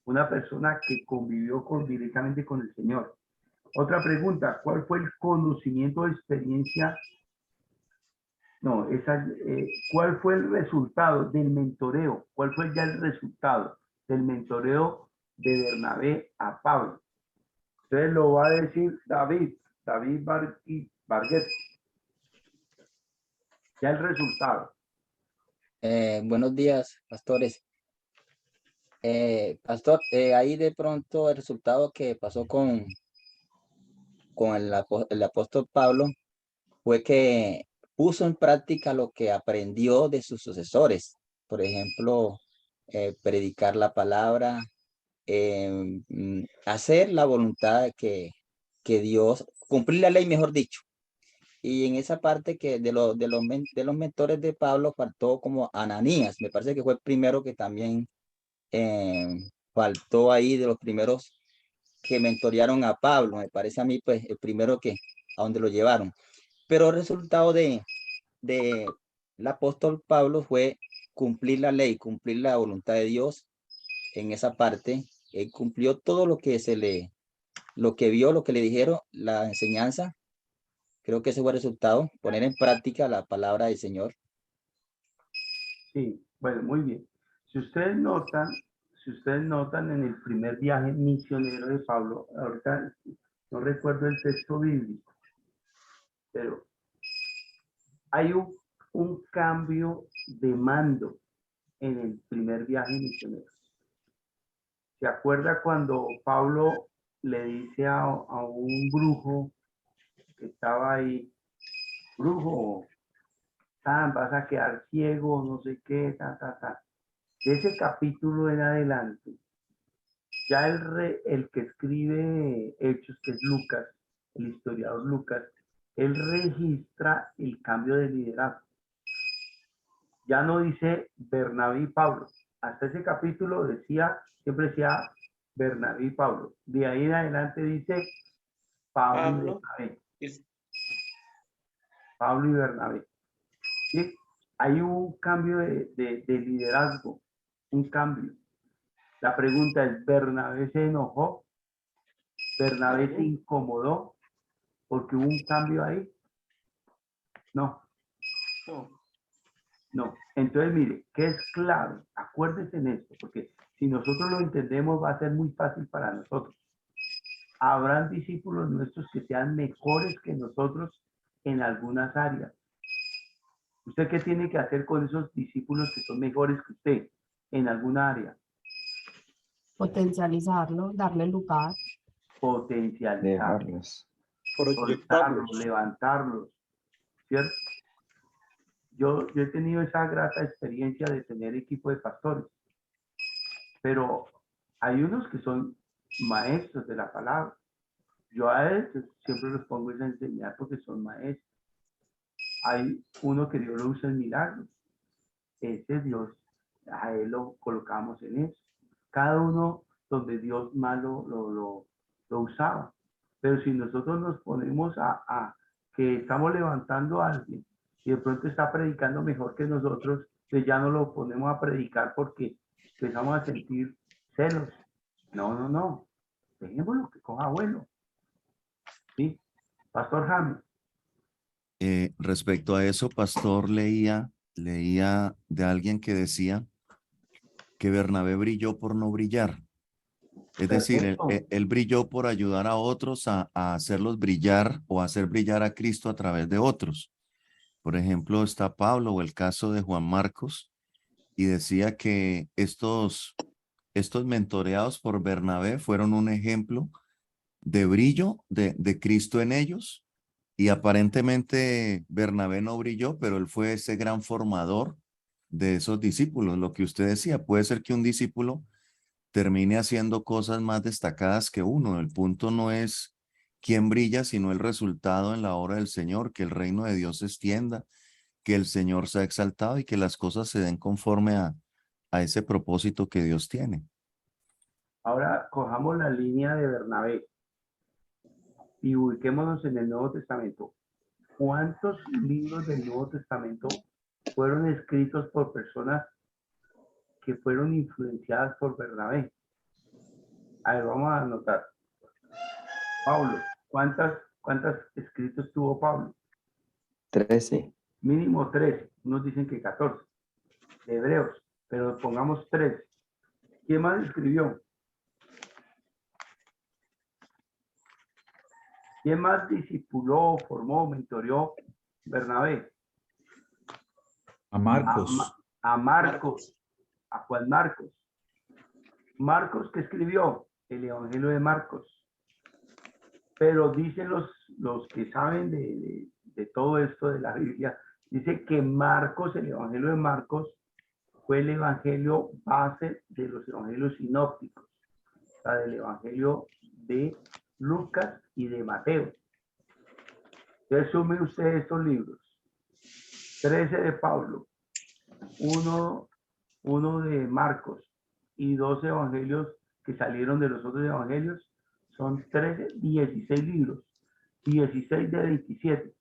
una persona que convivió directamente con el Señor. Otra pregunta, ¿cuál fue el conocimiento o experiencia? No, ¿cuál fue el resultado del mentoreo? ¿Cuál fue ya el resultado del mentoreo de Bernabé a Pablo? Entonces lo va a decir David Barguet. Ya el resultado. Buenos días, pastores. Pastor, ahí de pronto el resultado que pasó con el apóstol Pablo fue que puso en práctica lo que aprendió de sus sucesores. Por ejemplo, predicar la palabra, hacer la voluntad que Dios, cumplir la ley, mejor dicho. Y en esa parte que de los mentores de Pablo faltó como Ananías, me parece que fue el primero que también faltó ahí de los primeros que mentorearon a Pablo, me parece a mí pues el primero que a donde lo llevaron. Pero el resultado de el apóstol Pablo fue cumplir la ley, cumplir la voluntad de Dios en esa parte. Él cumplió todo lo que lo que vio, lo que le dijeron, la enseñanza. Creo que ese fue el resultado, poner en práctica la palabra del Señor. Sí, bueno, muy bien. Si ustedes notan en el primer viaje misionero de Pablo, ahorita no recuerdo el texto bíblico, pero hay un cambio de mando en el primer viaje misionero. ¿Se acuerda cuando Pablo le dice a un brujo que estaba ahí, brujo, vas a quedar ciego, no sé qué, De ese capítulo en adelante, ya el que escribe Hechos, que es Lucas, el historiador Lucas, él registra el cambio de liderazgo. Ya no dice Bernabé y Pablo. Hasta ese capítulo siempre decía Bernabé y Pablo. De ahí en adelante dice Pablo y Bernabé. Pablo y Bernabé. ¿Sí? Hay un cambio de liderazgo, un cambio. La pregunta es, ¿Bernabé se enojó? ¿Bernabé se incomodó porque hubo un cambio ahí? No. No. Entonces, mire, ¿qué es clave? Acuérdese en esto, porque si nosotros lo entendemos va a ser muy fácil para nosotros. Habrán discípulos nuestros que sean mejores que nosotros en algunas áreas. ¿Usted qué tiene que hacer con esos discípulos que son mejores que usted en alguna área? Potencializarlo, darle lugar. Potencializarlos. Proyectarlos, levantarlos, ¿cierto? Yo he tenido esa grata experiencia de tener equipo de pastores, pero hay unos que son maestros de la palabra. Yo a ellos siempre los pongo a enseñar porque son maestros. Hay uno que Dios lo usa en milagros. Ese Dios, a él lo colocamos en eso. Cada uno donde Dios más lo usaba. Pero si nosotros nos ponemos a que estamos levantando a alguien y de pronto está predicando mejor que nosotros, pues ya no lo ponemos a predicar porque empezamos a sentir celos. No. Dejémoslo que coja vuelo. ¿Sí? Pastor James. Respecto a eso, pastor, leía de alguien que decía que Bernabé brilló por no brillar. Es decir, él brilló por ayudar a otros a hacerlos brillar o hacer brillar a Cristo a través de otros. Por ejemplo, está Pablo o el caso de Juan Marcos, y decía que estos mentoreados por Bernabé fueron un ejemplo de brillo de Cristo en ellos, y aparentemente Bernabé no brilló, pero él fue ese gran formador de esos discípulos. Lo que usted decía, puede ser que un discípulo termine haciendo cosas más destacadas que uno. El punto no es quién brilla, sino el resultado en la obra del Señor, que el reino de Dios se extienda, que el Señor sea exaltado y que las cosas se den conforme a ese propósito que Dios tiene. Ahora cojamos la línea de Bernabé y ubiquémonos en el Nuevo Testamento. ¿Cuántos libros del Nuevo Testamento fueron escritos por personas que fueron influenciadas por Bernabé? A ver, vamos a anotar. Pablo, ¿cuántos escritos tuvo Pablo? 13. Mínimo 13. Unos dicen que 14. De Hebreos, pero pongamos 13. ¿Quién más escribió? ¿Quién más discipuló, formó, mentoreó Bernabé? A Marcos. A Marcos, a Juan Marcos. Marcos, ¿qué escribió? El Evangelio de Marcos. Pero dicen los que saben de todo esto de la Biblia, dice que Marcos, el Evangelio de Marcos, fue el Evangelio base de los Evangelios sinópticos, o sea, del Evangelio de Lucas y de Mateo. Entonces sume usted estos libros. 13 de Pablo, uno de Marcos y 2 evangelios que salieron de los otros evangelios, son 13, 16 libros, 16 de 27,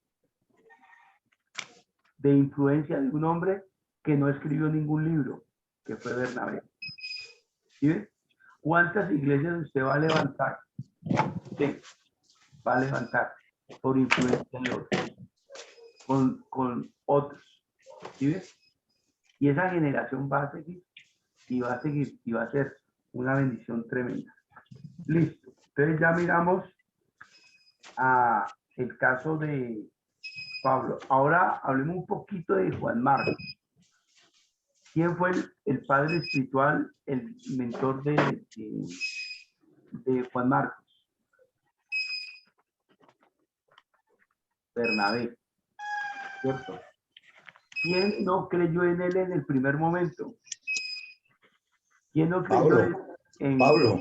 de influencia de un hombre que no escribió ningún libro, que fue Bernabé. ¿Sí ven? ¿Cuántas iglesias usted va a levantar? Sí, va a levantar por influencia de otros, con otros. ¿Sí ves? Y esa generación va a seguir, y va a seguir, y va a ser una bendición tremenda. Listo. Entonces ya miramos el caso de Pablo. Ahora hablemos un poquito de Juan Marcos. ¿Quién fue el padre espiritual, el mentor de Juan Marcos? Bernabé, ¿cierto? ¿Quién no creyó en él en el primer momento? ¿Quién no creyó en Pablo.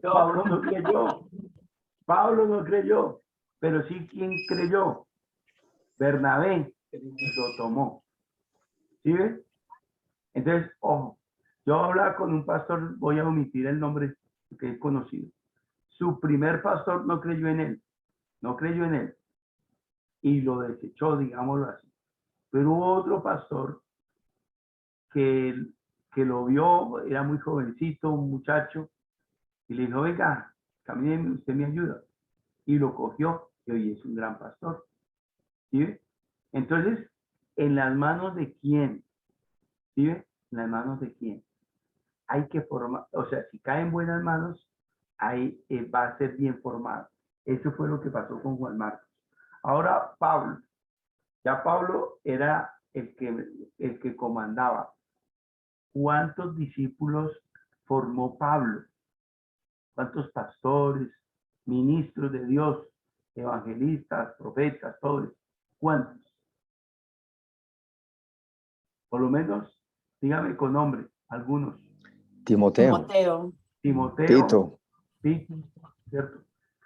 Pablo no creyó. Pablo no creyó, pero sí, ¿quién creyó? Bernabé, y lo tomó. ¿Sí ves? Entonces, ojo, yo hablaba con un pastor, voy a omitir el nombre que es conocido. Su primer pastor no creyó en él, y lo desechó, digámoslo así. Pero hubo otro pastor que lo vio, era muy jovencito, un muchacho, y le dijo, venga, camine, usted me ayuda. Y lo cogió, y hoy es un gran pastor. ¿Sí ve? Entonces, ¿en las manos de quién? ¿Sí ve? ¿En las manos de quién? Hay que formar, o sea, si cae en buenas manos, ahí va a ser bien formado. Eso fue lo que pasó con Juan Marcos. Ahora, Pablo. Ya Pablo era el que comandaba. ¿Cuántos discípulos formó Pablo? ¿Cuántos pastores, ministros de Dios, evangelistas, profetas, todos? ¿Cuántos? Por lo menos, dígame con nombre, algunos. Timoteo. Tito. Sí, cierto.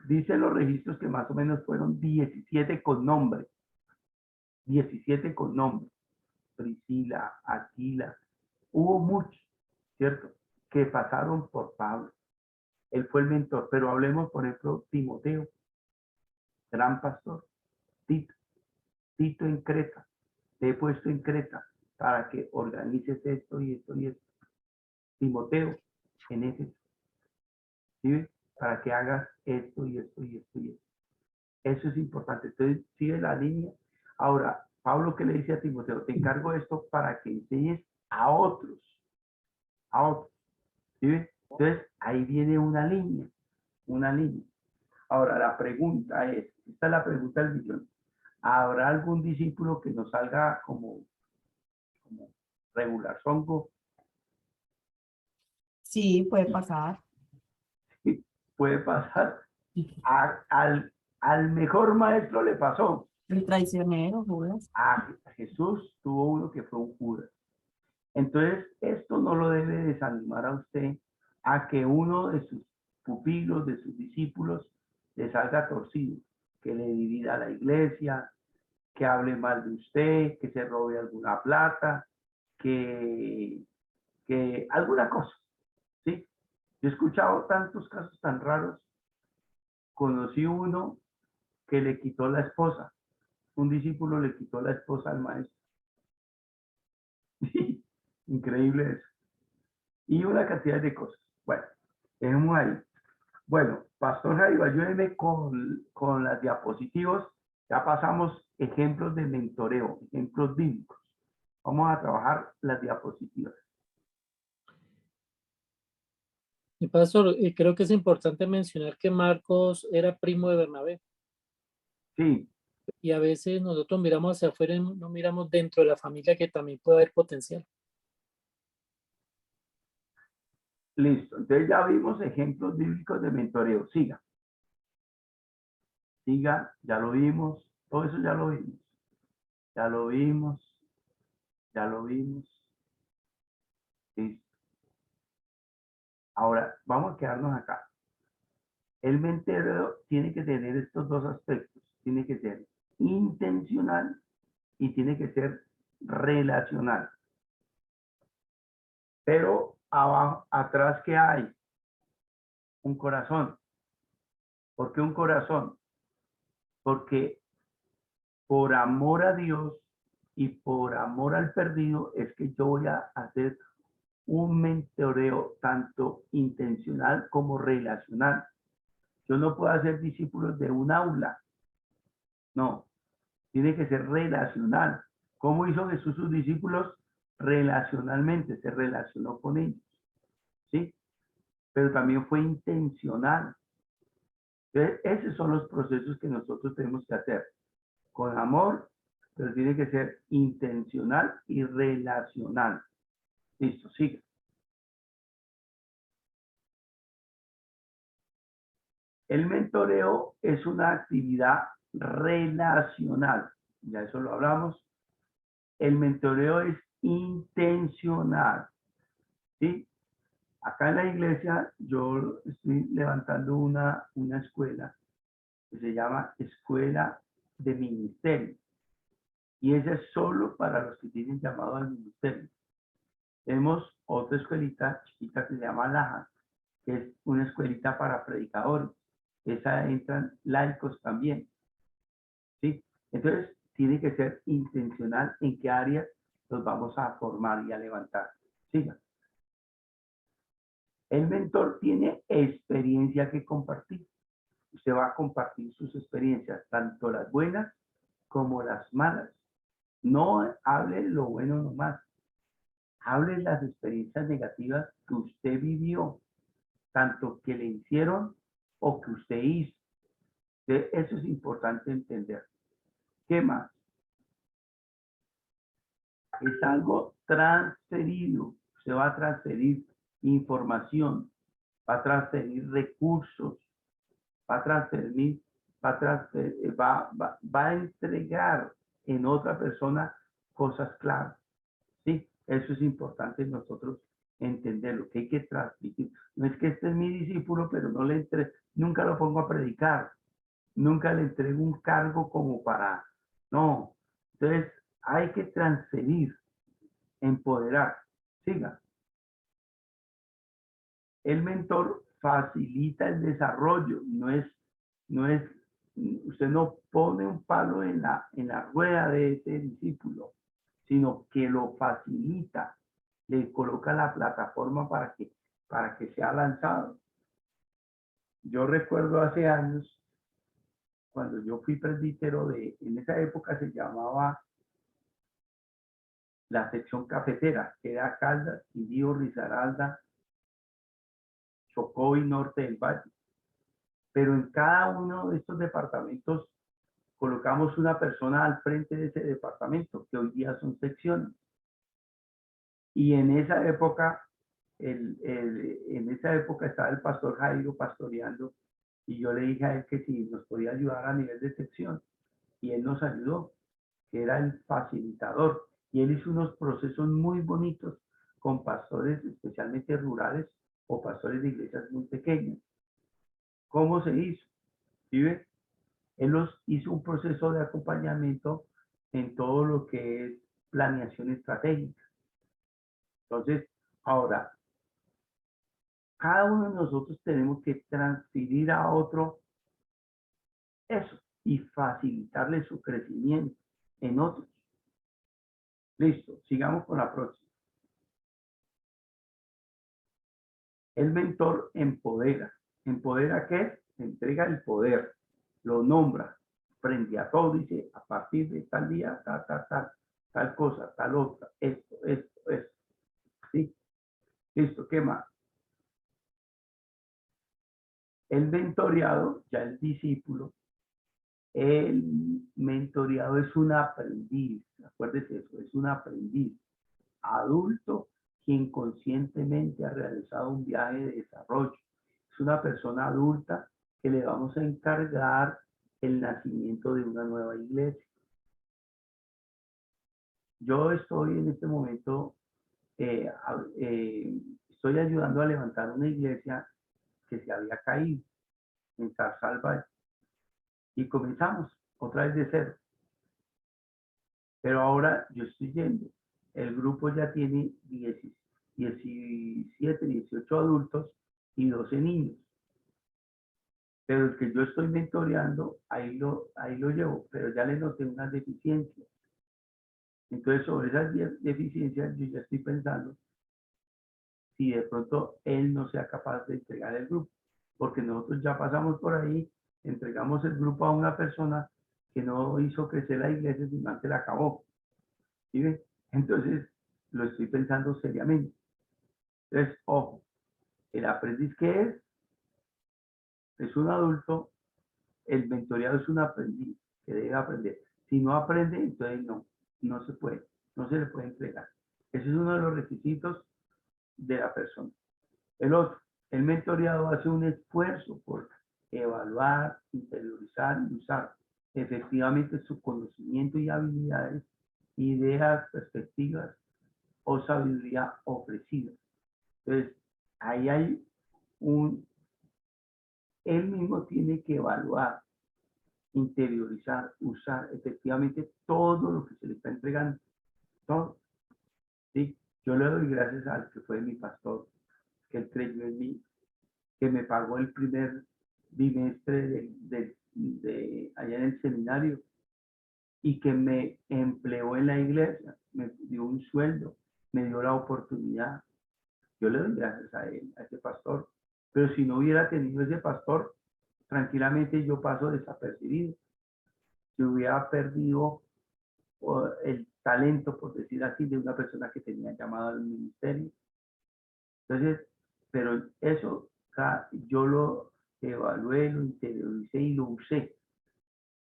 Dice los registros que más o menos fueron 17 con nombre. 17 con nombre. Priscila, Aquila. Hubo muchos, ¿cierto? Que pasaron por Pablo. Él fue el mentor. Pero hablemos, por ejemplo, Timoteo, gran pastor. Tito en Creta. Te he puesto en Creta para que organices esto y esto y esto. Timoteo en Éfeso. ¿Sí? Para que hagas esto y esto y esto y esto. Eso es importante. Entonces, sigue la línea. Ahora, Pablo, ¿qué le dice a Timoteo? Te encargo esto para que enseñes a otros. A otros. ¿Sí? Entonces, ahí viene una línea. Una línea. Ahora, la pregunta es, esta es la pregunta del millón. ¿Habrá algún discípulo que nos salga como regular songo? Sí, puede pasar. Sí, puede pasar. Al mejor maestro le pasó. El traicionero, Judas. A Jesús tuvo uno que fue un Judas. Entonces, esto no lo debe desanimar a usted a que uno de sus pupilos, de sus discípulos, le salga torcido, que le divida la iglesia, que hable mal de usted, que se robe alguna plata, que alguna cosa, ¿sí? Yo he escuchado tantos casos tan raros. Conocí uno que le quitó la esposa. Un discípulo le quitó la esposa al maestro. Increíble eso. Y una cantidad de cosas. Bueno, dejemos ahí. Bueno, Pastor Jairo, ayúdeme con las diapositivas. Ya pasamos ejemplos de mentoreo, ejemplos bíblicos. Vamos a trabajar las diapositivas. Y pastor, creo que es importante mencionar que Marcos era primo de Bernabé. Sí. Y a veces nosotros miramos hacia afuera y no miramos dentro de la familia que también puede haber potencial. Listo. Entonces ya vimos ejemplos bíblicos de mentoreo. Siga. Siga, ya lo vimos. Todo eso ya lo vimos. Ya lo vimos. Ya lo vimos. Listo. Ahora, vamos a quedarnos acá. El mentoreo tiene que tener estos dos aspectos. Tiene que ser intencional y tiene que ser relacional. Pero abajo, atrás, ¿qué hay? Un corazón. ¿Por qué un corazón? Porque por amor a Dios y por amor al perdido es que yo voy a hacer un mentoreo tanto intencional como relacional. Yo no puedo hacer discípulos de un aula. No, tiene que ser relacional. ¿Cómo hizo Jesús sus discípulos? Relacionalmente, se relacionó con ellos. ¿Sí? Pero también fue intencional. Entonces, esos son los procesos que nosotros tenemos que hacer. Con amor, pero tiene que ser intencional y relacional. Listo, sigue. El mentoreo es una actividad relacional. Ya eso lo hablamos. El mentoreo es intencional. ¿Sí? Acá en la iglesia yo estoy levantando una escuela que se llama Escuela de Ministerio. Y esa es solo para los que tienen llamado al ministerio. Tenemos otra escuelita chiquita que se llama Laja, que es una escuelita para predicadores. Esa entran laicos también. ¿Sí? Entonces, tiene que ser intencional en qué áreas los vamos a formar y a levantar. Siga. El mentor tiene experiencia que compartir. Usted va a compartir sus experiencias, tanto las buenas como las malas. No hable lo bueno nomás. Hable las experiencias negativas que usted vivió, tanto que le hicieron o que usted hizo. Eso es importante entender. ¿Qué más? Es algo transferido. Se va a transferir información, va a transferir recursos, va a entregar en otra persona cosas claras. ¿Sí? Eso es importante nosotros entender lo que hay que transmitir. No es que este es mi discípulo, pero no le nunca lo pongo a predicar, nunca le entrego un cargo como para, no. Entonces hay que transferir, empoderar. Siga. El mentor facilita el desarrollo, usted no pone un palo en la rueda de ese discípulo, sino que lo facilita, le coloca la plataforma para que sea lanzado. Yo recuerdo hace años, cuando yo fui presbítero en esa época se llamaba la sección cafetera, que era Caldas, Quindío, Risaralda, Chocó y Norte del Valle. Pero en cada uno de estos departamentos colocamos una persona al frente de ese departamento, que hoy día son secciones. Y en esa época, estaba el pastor Jairo pastoreando, y yo le dije a él que si nos podía ayudar a nivel de sección. Y él nos ayudó, que era el facilitador. Y él hizo unos procesos muy bonitos con pastores, especialmente rurales, o pastores de iglesias muy pequeñas. ¿Cómo se hizo? ¿Sí ve? Él hizo un proceso de acompañamiento en todo lo que es planeación estratégica. Entonces, ahora, cada uno de nosotros tenemos que transferir a otro eso y facilitarle su crecimiento en otros. Listo, sigamos con la próxima. El mentor empodera. ¿Empodera qué? Entrega el poder, lo nombra, frente a todo, dice, a partir de tal día, tal cosa, tal otra, esto. ¿Sí? Listo, ¿qué más? El mentoreado, ya el discípulo, el mentoreado es un aprendiz, acuérdese eso, es un aprendiz adulto quien conscientemente ha realizado un viaje de desarrollo. Es una persona adulta que le vamos a encargar el nacimiento de una nueva iglesia. Yo estoy en este momento, estoy ayudando a levantar una iglesia que se había caído en Zarzalbay. Y comenzamos otra vez de cero. Pero ahora yo estoy yendo. El grupo ya tiene 17, 18 adultos y 12 niños. Pero el que yo estoy mentoreando, ahí lo llevo, pero ya le noté unas deficiencias. Entonces, sobre esas deficiencias, yo ya estoy pensando si de pronto él no sea capaz de entregar el grupo. Porque nosotros ya pasamos por ahí, entregamos el grupo a una persona que no hizo crecer la iglesia, sino antes la acabó. ¿Sí ven? Entonces, lo estoy pensando seriamente. Entonces, ojo, el aprendiz que es un adulto, el mentoreado es un aprendiz que debe aprender. Si no aprende, entonces no se puede, no se le puede entregar. Ese es uno de los requisitos de la persona. El otro, el mentoreado hace un esfuerzo por evaluar, interiorizar y usar efectivamente su conocimiento y habilidades, ideas, perspectivas o sabiduría ofrecida. Entonces, ahí hay él mismo tiene que evaluar, interiorizar, usar efectivamente todo lo que se le está entregando. Todo. ¿Sí? Yo le doy gracias al que fue mi pastor, que él creyó en mí, que me pagó el primer bimestre allá en el seminario y que me empleó en la iglesia, me dio un sueldo, me dio la oportunidad. Yo le doy gracias a él, a ese pastor. Pero si no hubiera tenido ese pastor, tranquilamente yo paso desapercibido. Yo hubiera perdido el talento, por decir así, de una persona que tenía llamado al ministerio. Entonces, pero eso yo lo evalué, lo interioricé y lo usé.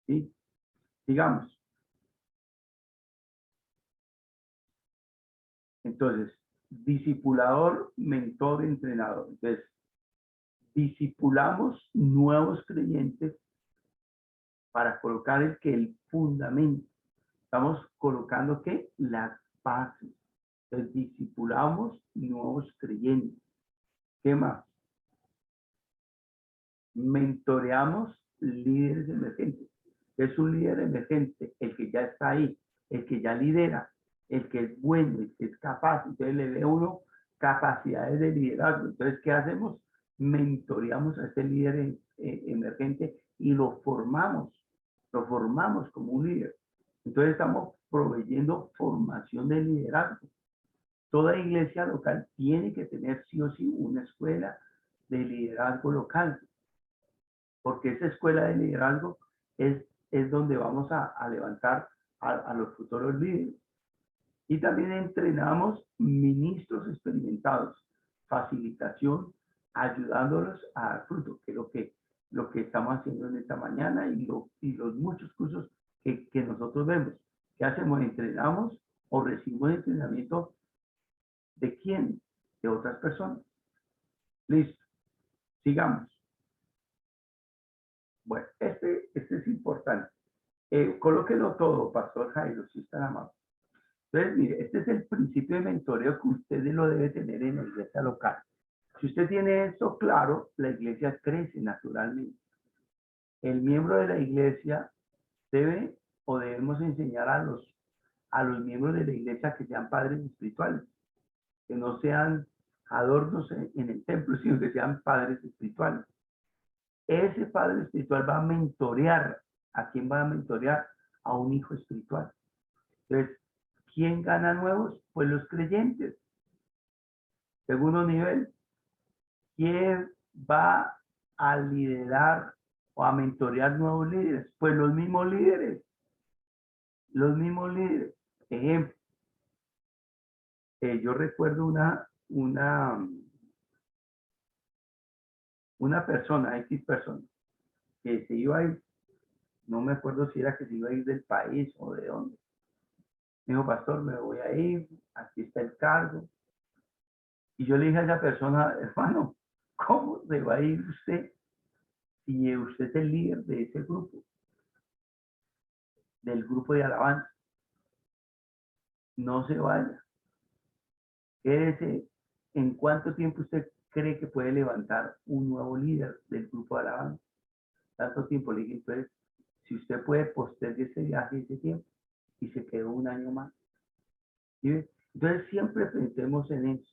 ¿Sí? Digamos. Entonces, discipulador, mentor, entrenador. Entonces, discipulamos nuevos creyentes para colocar el fundamento. Estamos colocando ¿qué? Las bases. Entonces, discipulamos nuevos creyentes. ¿Qué más? Mentoreamos líderes emergentes. Es un líder emergente, el que ya está ahí, el que ya lidera, el que es bueno, el que es capaz. Entonces le ve uno capacidades de liderazgo. Entonces, ¿qué hacemos? Mentoreamos a ese líder emergente y lo formamos como un líder. Entonces estamos proveyendo formación de liderazgo. Toda iglesia local tiene que tener sí o sí una escuela de liderazgo local, porque esa escuela de liderazgo es donde vamos a levantar a los futuros líderes. Y también entrenamos ministros experimentados, facilitación, ayudándolos a dar fruto, que es lo que estamos haciendo en esta mañana y los muchos cursos que nosotros vemos. ¿Qué hacemos? Entrenamos o recibimos entrenamiento ¿de quién? De otras personas. Listo. Sigamos. Bueno, este es importante. Colóquelo todo, Pastor Jairo, si está amado. Entonces, mire, este es el principio de mentoreo que usted lo debe tener en la iglesia local. Si usted tiene esto claro, la iglesia crece naturalmente. El miembro de la iglesia debe o debemos enseñar a los miembros de la iglesia que sean padres espirituales, que no sean adornos en el templo, sino que sean padres espirituales. Ese padre espiritual va a mentorear. ¿A quién va a mentorear? A un hijo espiritual. Entonces, ¿quién gana nuevos? Pues los creyentes. Segundo nivel, ¿quién va a liderar o a mentorear nuevos líderes? Pues los mismos líderes. Los mismos líderes. Ejemplo, yo recuerdo una persona, X persona, que se iba a ir, no me acuerdo si era que se iba a ir del país o de dónde. Me dijo, pastor, me voy a ir, aquí está el cargo. Y yo le dije a esa persona, hermano, ¿cómo se va a ir usted si usted es el líder de ese grupo? Del grupo de alabanza. No se vaya. Quédese. ¿En cuánto tiempo usted cree que puede levantar un nuevo líder del grupo de alabanza? Tanto tiempo. Le dije, entonces, si usted puede postergar ese viaje, ese tiempo, y se quedó un año más. ¿Sí? Entonces, siempre pensemos en eso.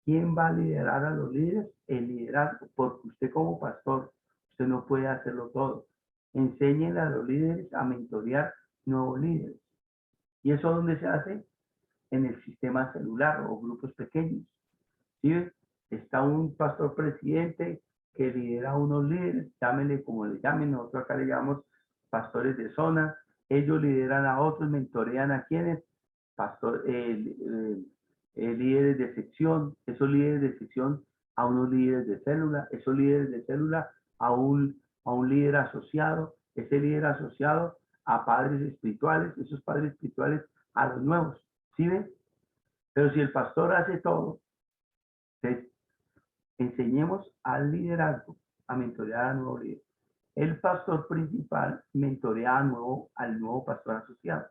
¿Quién va a liderar a los líderes? El liderazgo, porque usted como pastor, usted no puede hacerlo todo. Enséñenle a los líderes a mentorear nuevos líderes. ¿Y eso dónde se hace? En el sistema celular o grupos pequeños. ¿Sí? Está un pastor presidente que lidera a unos líderes, llámenle como le llamen, nosotros acá le llamamos pastores de zona, ellos lideran a otros, mentorean a quienes, líderes de sección, esos líderes de sección a unos líderes de célula, esos líderes de célula a un líder asociado, ese líder asociado a padres espirituales, esos padres espirituales a los nuevos, ¿sí ven? Pero si el pastor hace todo, entonces enseñemos al liderazgo a mentorear a nuevo líder. El pastor principal mentorea al nuevo pastor asociado.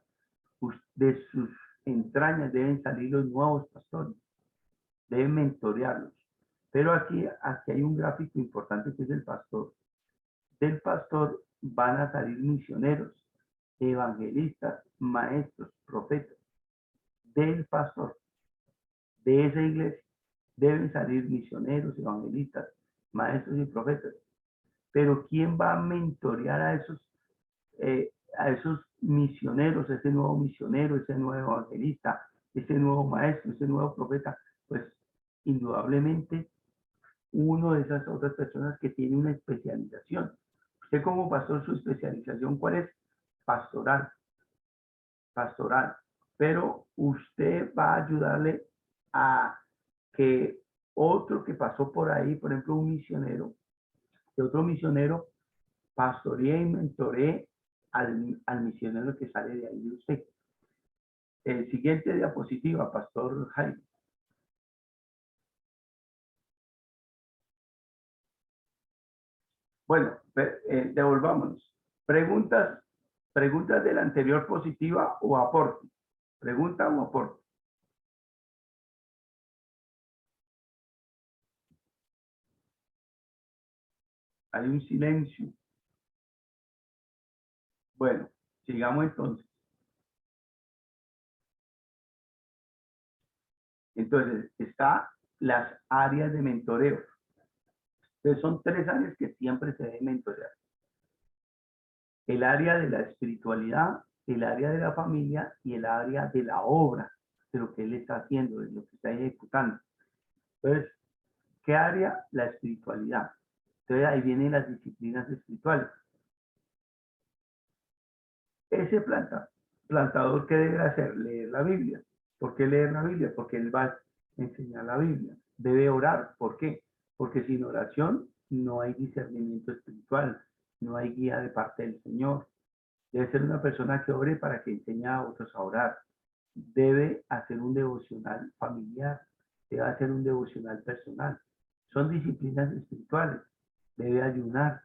De sus entrañas deben salir los nuevos pastores, deben mentorearlos. Pero aquí hay un gráfico importante que es el pastor. Del pastor van a salir misioneros, evangelistas, maestros, profetas. Del pastor, de esa iglesia, deben salir misioneros, evangelistas, maestros y profetas. Pero ¿quién va a mentorear a esos misioneros, ese nuevo misionero, ese nuevo evangelista, ese nuevo maestro, ese nuevo profeta? Pues indudablemente uno de esas otras personas que tiene una especialización. Usted como pastor, su especialización, ¿cuál es? Pastoral. Pastoral. Pero usted va a ayudarle a que otro que pasó por ahí, por ejemplo, un misionero, que otro misionero pastoree y mentoree al misionero que sale de ahí de usted. El siguiente diapositiva, Pastor Jaime. Bueno, devolvámonos. Preguntas de la anterior positiva o aporte. Pregunta o aporte. Hay un silencio. Bueno, sigamos entonces. Entonces, está las áreas de mentoreo. Entonces, son 3 áreas que siempre se deben mentorear. El área de la espiritualidad, el área de la familia y el área de la obra, de lo que él está haciendo, de lo que está ejecutando. Entonces, ¿qué área? La espiritualidad. Entonces, ahí vienen las disciplinas espirituales. Ese plantador, ¿qué debe hacer? Leer la Biblia. ¿Por qué leer la Biblia? Porque él va a enseñar la Biblia. Debe orar. ¿Por qué? Porque sin oración no hay discernimiento espiritual, no hay guía de parte del Señor. Debe ser una persona que ore para que enseñe a otros a orar. Debe hacer un devocional familiar, debe hacer un devocional personal. Son disciplinas espirituales. Debe ayunar,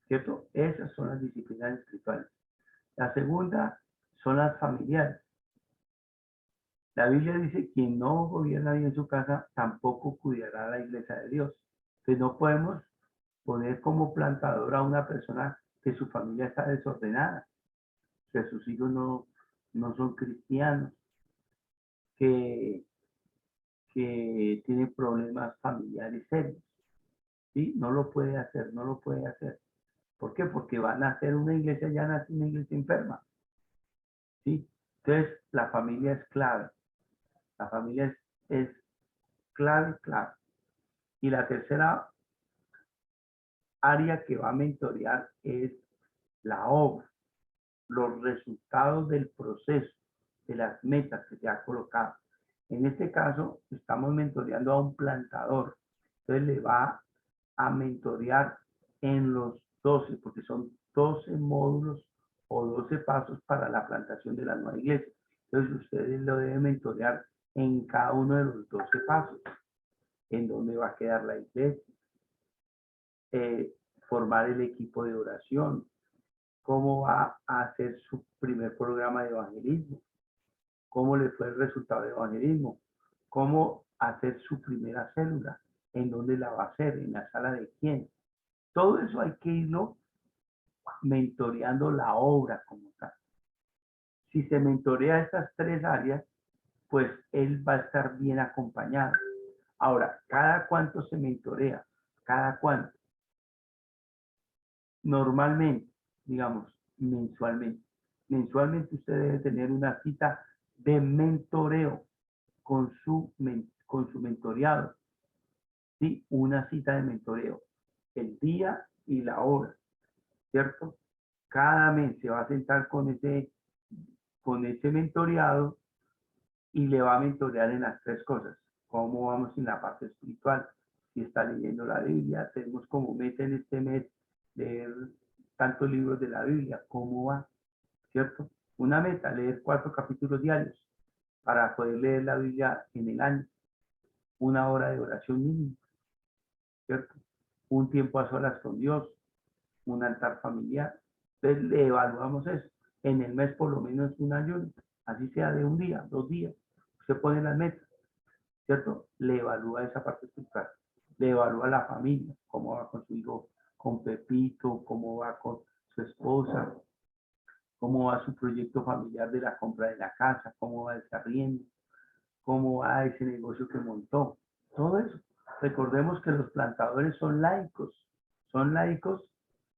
¿cierto? Esas son las disciplinas espirituales. La segunda son las familiares. La Biblia dice, quien no gobierna bien su casa, tampoco cuidará la iglesia de Dios. Entonces no podemos poner como plantador a una persona que su familia está desordenada, que sus hijos no son cristianos, que que tiene problemas familiares serios. ¿Sí? No lo puede hacer, no lo puede hacer. ¿Por qué? Porque van a hacer una iglesia, ya nace una iglesia enferma. ¿Sí? Entonces, la familia es clave. La familia es clave, clave. Y la tercera área que va a mentorear es la obra, los resultados del proceso, de las metas que se ha colocado. En este caso, estamos mentoreando a un plantador. Entonces, le va a mentorear en los 12, porque son 12 módulos o 12 pasos para la plantación de la nueva iglesia. Entonces, ustedes lo deben mentorear en cada uno de los 12 pasos. En dónde va a quedar la iglesia, formar el equipo de oración, cómo va a hacer su primer programa de evangelismo, cómo le fue el resultado de evangelismo, cómo hacer su primera célula, en dónde la va a hacer, en la sala de quién. Todo eso hay que irlo mentoreando la obra como tal. Si se mentorea estas tres áreas, pues él va a estar bien acompañado. Ahora, ¿cada cuánto se mentorea? ¿Cada cuánto? Normalmente, digamos, mensualmente. Mensualmente usted debe tener una cita de mentoreo con su mentoreado. ¿Sí? Una cita de mentoreo. El día y la hora, ¿cierto? Cada mes se va a sentar con ese mentoreado y le va a mentorear en las tres cosas. ¿Cómo vamos en la parte espiritual? Si está leyendo la Biblia, tenemos como meta en este mes leer tantos libros de la Biblia. ¿Cómo va? ¿Cierto? Una meta, leer 4 capítulos diarios para poder leer la Biblia en el año. Una hora de oración mínima, ¿cierto? Un tiempo a solas con Dios, un altar familiar. Entonces le evaluamos eso. En el mes por lo menos un ayuno, así sea de un día, 2 días. Usted pone las metas, ¿cierto? Le evalúa esa parte espiritual. Le evalúa la familia, cómo va con su hijo, con Pepito, cómo va con su esposa, cómo va su proyecto familiar de la compra de la casa, cómo va ese arriendo, cómo va ese negocio que montó. Todo eso. Recordemos que los plantadores son laicos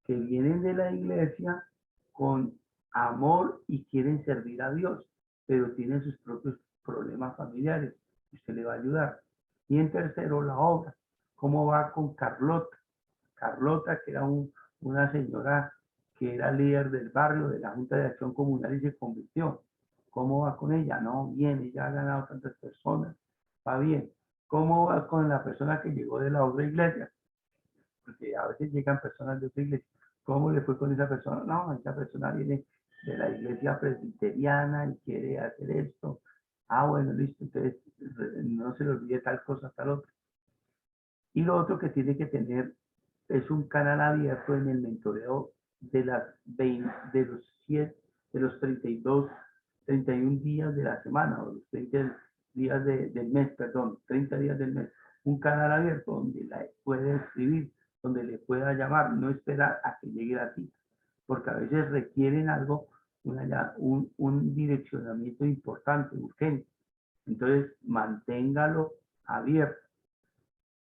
que vienen de la iglesia con amor y quieren servir a Dios, pero tienen sus propios problemas familiares. Usted le va a ayudar. Y en tercero, la obra. ¿Cómo va con Carlota? Carlota, que era una señora que era líder del barrio, de la Junta de Acción Comunal y se convirtió. ¿Cómo va con ella? No, bien, ella ha ganado tantas personas. Va bien. ¿Cómo va con la persona que llegó de la otra iglesia? Porque a veces llegan personas de otra iglesia. ¿Cómo le fue con esa persona? No, esa persona viene de la iglesia presbiteriana y quiere hacer esto. Ah, bueno, listo. Entonces, no se le olvide tal cosa, tal otra. Y lo otro que tiene que tener es un canal abierto en el mentoreo de los 32, 31 días de la semana, o los 30 días del mes, perdón, 30 días del mes. Un canal abierto donde la puede escribir, donde le pueda llamar, no esperar a que llegue la cita, porque a veces requieren algo, un direccionamiento importante, urgente. Entonces, manténgalo abierto.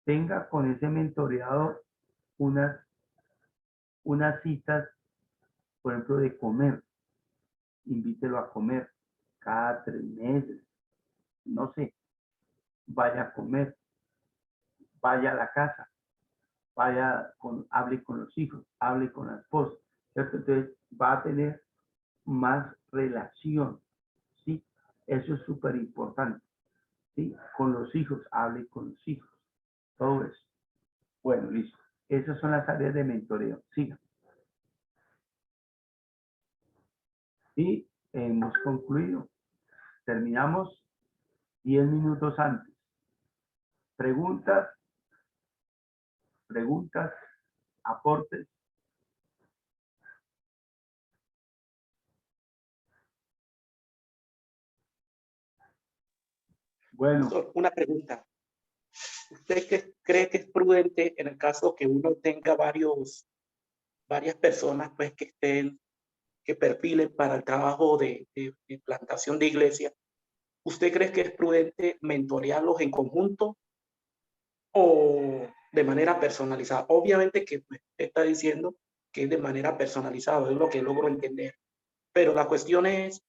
Tenga con ese mentoreado unas citas, por ejemplo, de comer. Invítelo a comer cada 3 meses. No sé, vaya a comer, vaya a la casa, hable con los hijos, hable con la esposa, ¿cierto? Entonces va a tener más relación, ¿sí? Eso es súper importante, ¿sí? Con los hijos, hable con los hijos, todo eso. Bueno, listo. Esas son las áreas de mentoreo. Siga. Y hemos concluido. Terminamos 10 minutos antes. Preguntas, aportes. Bueno. Una pregunta. ¿Usted cree que es prudente en el caso que uno tenga varias personas pues que perfilen para el trabajo de plantación de iglesia? ¿usted cree que es prudente mentorearlos en conjunto o de manera personalizada? Obviamente que pues, usted está diciendo que es de manera personalizada, es lo que logro entender. Pero la cuestión es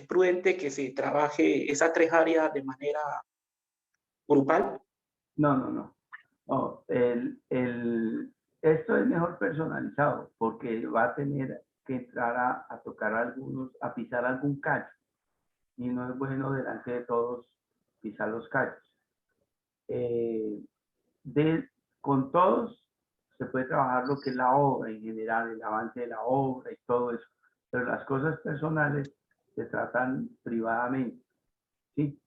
prudente que se trabaje esas 3 áreas de manera grupal. No. Esto es mejor personalizado porque va a tener que entrar a tocar algunos, a pisar algún cacho. Y no es bueno delante de todos pisar los cachos. Con todos se puede trabajar lo que es la obra en general, el avance de la obra y todo eso. Pero las cosas personales se tratan privadamente, ¿sí?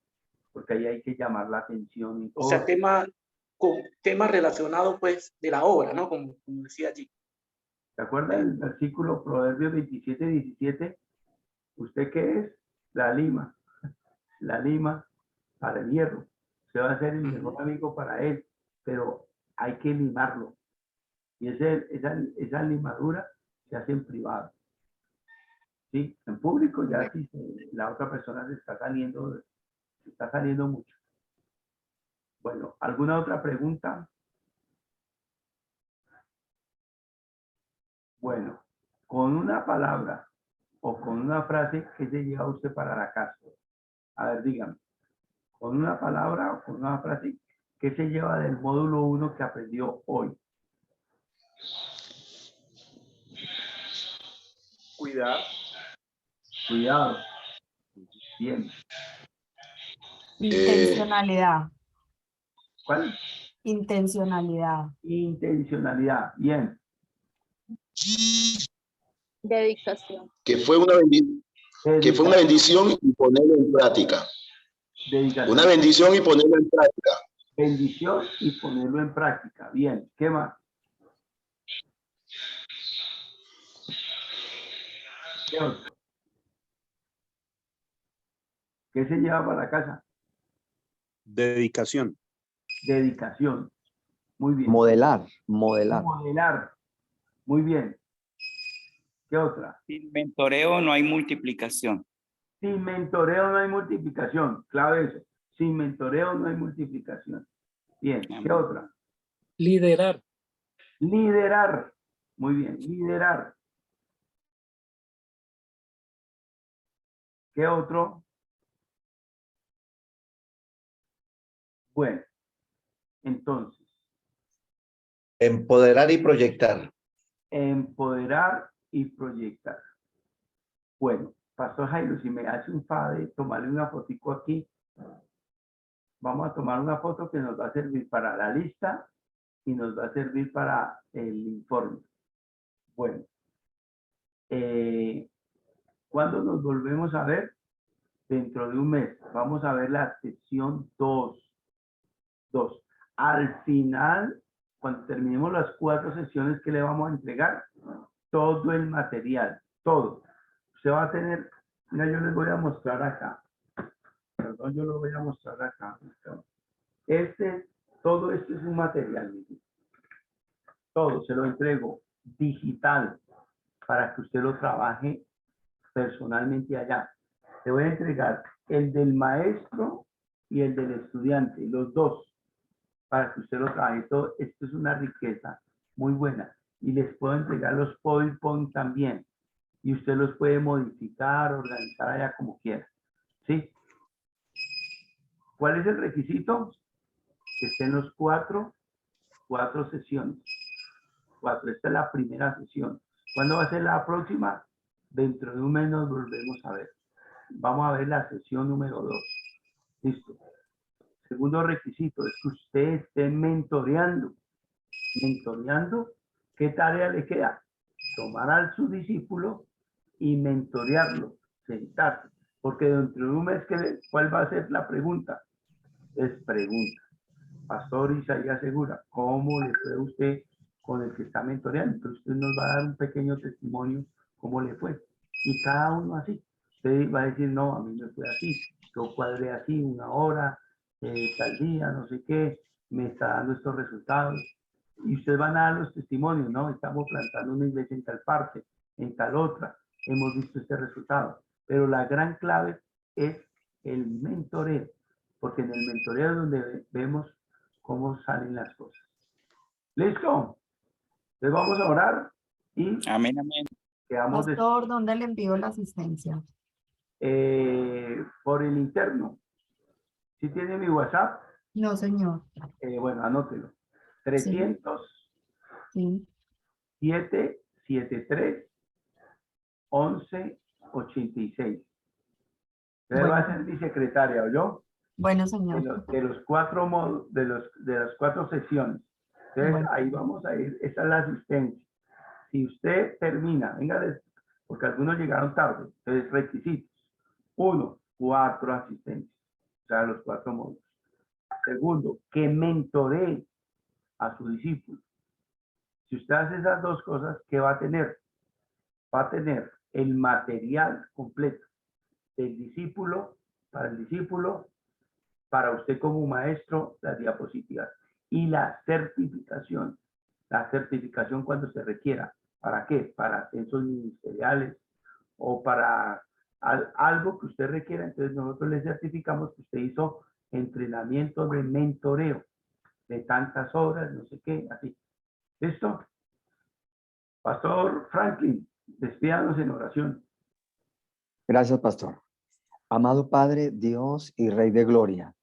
Porque ahí hay que llamar la atención. Y O sea, temas relacionados pues de la obra, ¿no? Como decía allí. ¿Se acuerda del versículo Proverbios 27:17? ¿Usted qué es? La lima. La lima para el hierro. Usted va a ser el mejor amigo para él, pero hay que limarlo. Y esa limadura se hace en privado. ¿Sí? En público ya si la otra persona se está saliendo mucho. Bueno, ¿alguna otra pregunta? Bueno, con una palabra o con una frase, ¿qué se lleva usted para la casa? A ver, dígame. Con una palabra o con una frase, ¿qué se lleva del módulo 1 que aprendió hoy? Cuidar. Cuidado. Bien. Intencionalidad. ¿Cuál? Intencionalidad. Intencionalidad. Bien. Dedicación. Que fue una bendición y ponerlo en práctica. Dedicación. Una bendición y ponerlo en práctica. Bendición y ponerlo en práctica. Bien. ¿Qué más? ¿Qué otro? ¿Qué se lleva para la casa? Dedicación. Dedicación. Muy bien. Modelar. Modelar. Muy bien. ¿Qué otra? Sin mentoreo no hay multiplicación. Sin mentoreo no hay multiplicación. Clave eso. Sin mentoreo no hay multiplicación. Bien. ¿Qué otra? Liderar. Liderar. Muy bien. Liderar. ¿Qué otro? Bueno. Entonces. Empoderar y proyectar. Empoderar y proyectar. Bueno, Pastor Jairo, si me hace un favor de tomarle una fotico aquí. Vamos a tomar una foto que nos va a servir para la lista y nos va a servir para el informe. Bueno. ¿Cuándo nos volvemos a ver? Dentro de un mes. Vamos a ver la sección 2. Al final, cuando terminemos las 4 sesiones que le vamos a entregar, todo el material, todo. Usted va a tener, mira, yo les voy a mostrar acá. Perdón, yo lo voy a mostrar acá. Todo esto es un material. Todo se lo entrego digital para que usted lo trabaje personalmente allá. Te voy a entregar el del maestro y el del estudiante, los dos, para que usted lo trabaje todo. Esto es una riqueza muy buena. Y les puedo entregar los PowerPoint también. Y usted los puede modificar, organizar allá como quiera. ¿Sí? ¿Cuál es el requisito? Que estén los cuatro sesiones. 4. Esta es la primera sesión. ¿Cuándo va a ser la próxima? Dentro de un mes nos volvemos a ver. Vamos a ver la sesión número 2. Listo. Segundo requisito es que usted esté mentoreando. Mentoreando, ¿qué tarea le queda? Tomar a su discípulo y mentorearlo, sentarse. Porque dentro de un mes, ¿cuál va a ser la pregunta? Es pregunta. Pastor Isaías Segura, ¿cómo le fue a usted con el que está mentoreando? Entonces usted nos va a dar un pequeño testimonio cómo le fue. Y cada uno así. Usted va a decir, no, a mí me fue así. Yo cuadré así 1 hora, tal día, no sé qué, me está dando estos resultados. Y ustedes van a dar los testimonios, ¿no? Estamos plantando una iglesia en tal parte, en tal otra. Hemos visto este resultado. Pero la gran clave es el mentoreo, porque en el mentoreo es donde vemos cómo salen las cosas. ¿Listo? Entonces vamos a orar y Amén, amén. quedamos Pastor, ¿dónde le envío la asistencia? por el interno. ¿Sí tiene mi WhatsApp? No, señor. Bueno, anótelo. 300 Sí. 773 1186. Usted Bueno. va a ser mi secretaria, ¿oyó? Bueno, señor. De los 4 modos, de las 4 sesiones. Entonces, Bueno. ahí vamos a ir. Esa es la asistencia. Si usted termina, venga, porque algunos llegaron tarde. Entonces, requisitos. 1, 4 asistencias. O sea, los 4 modos. Segundo, que mentoree a su discípulo. Si usted hace esas dos cosas, ¿qué va a tener? Va a tener el material completo del discípulo, para el discípulo, para usted como maestro, las diapositivas y la certificación. La certificación cuando se requiera. ¿Para qué? Para ascensos ministeriales o para algo que usted requiera. Entonces nosotros le certificamos que usted hizo entrenamiento de mentoreo de tantas horas, no sé qué, así. ¿Listo? Pastor Franklin, despídanos en oración. Gracias, pastor. Amado Padre, Dios y Rey de Gloria,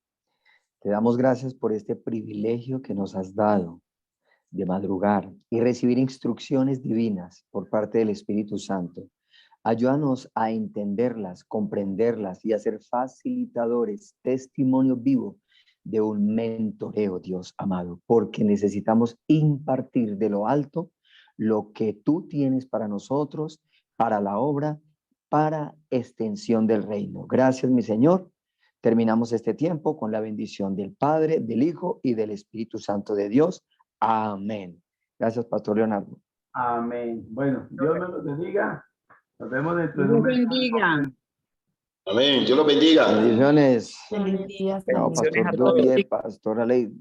te damos gracias por este privilegio que nos has dado de madrugar y recibir instrucciones divinas por parte del Espíritu Santo. Ayúdanos a entenderlas, comprenderlas y a ser facilitadores, testimonio vivo de un mentoreo, Dios amado, porque necesitamos impartir de lo alto lo que tú tienes para nosotros, para la obra, para extensión del reino. Gracias, mi Señor. Terminamos este tiempo con la bendición del Padre, del Hijo y del Espíritu Santo de Dios. Amén. Gracias, Pastor Leonardo. Amén. Bueno, Dios nos los bendiga. Nos vemos dentro de Dios un mes. bendiga. Amén. Dios los bendiga. Bendiciones. Feliz día. No, Pastor Dubier, Pastora Ley.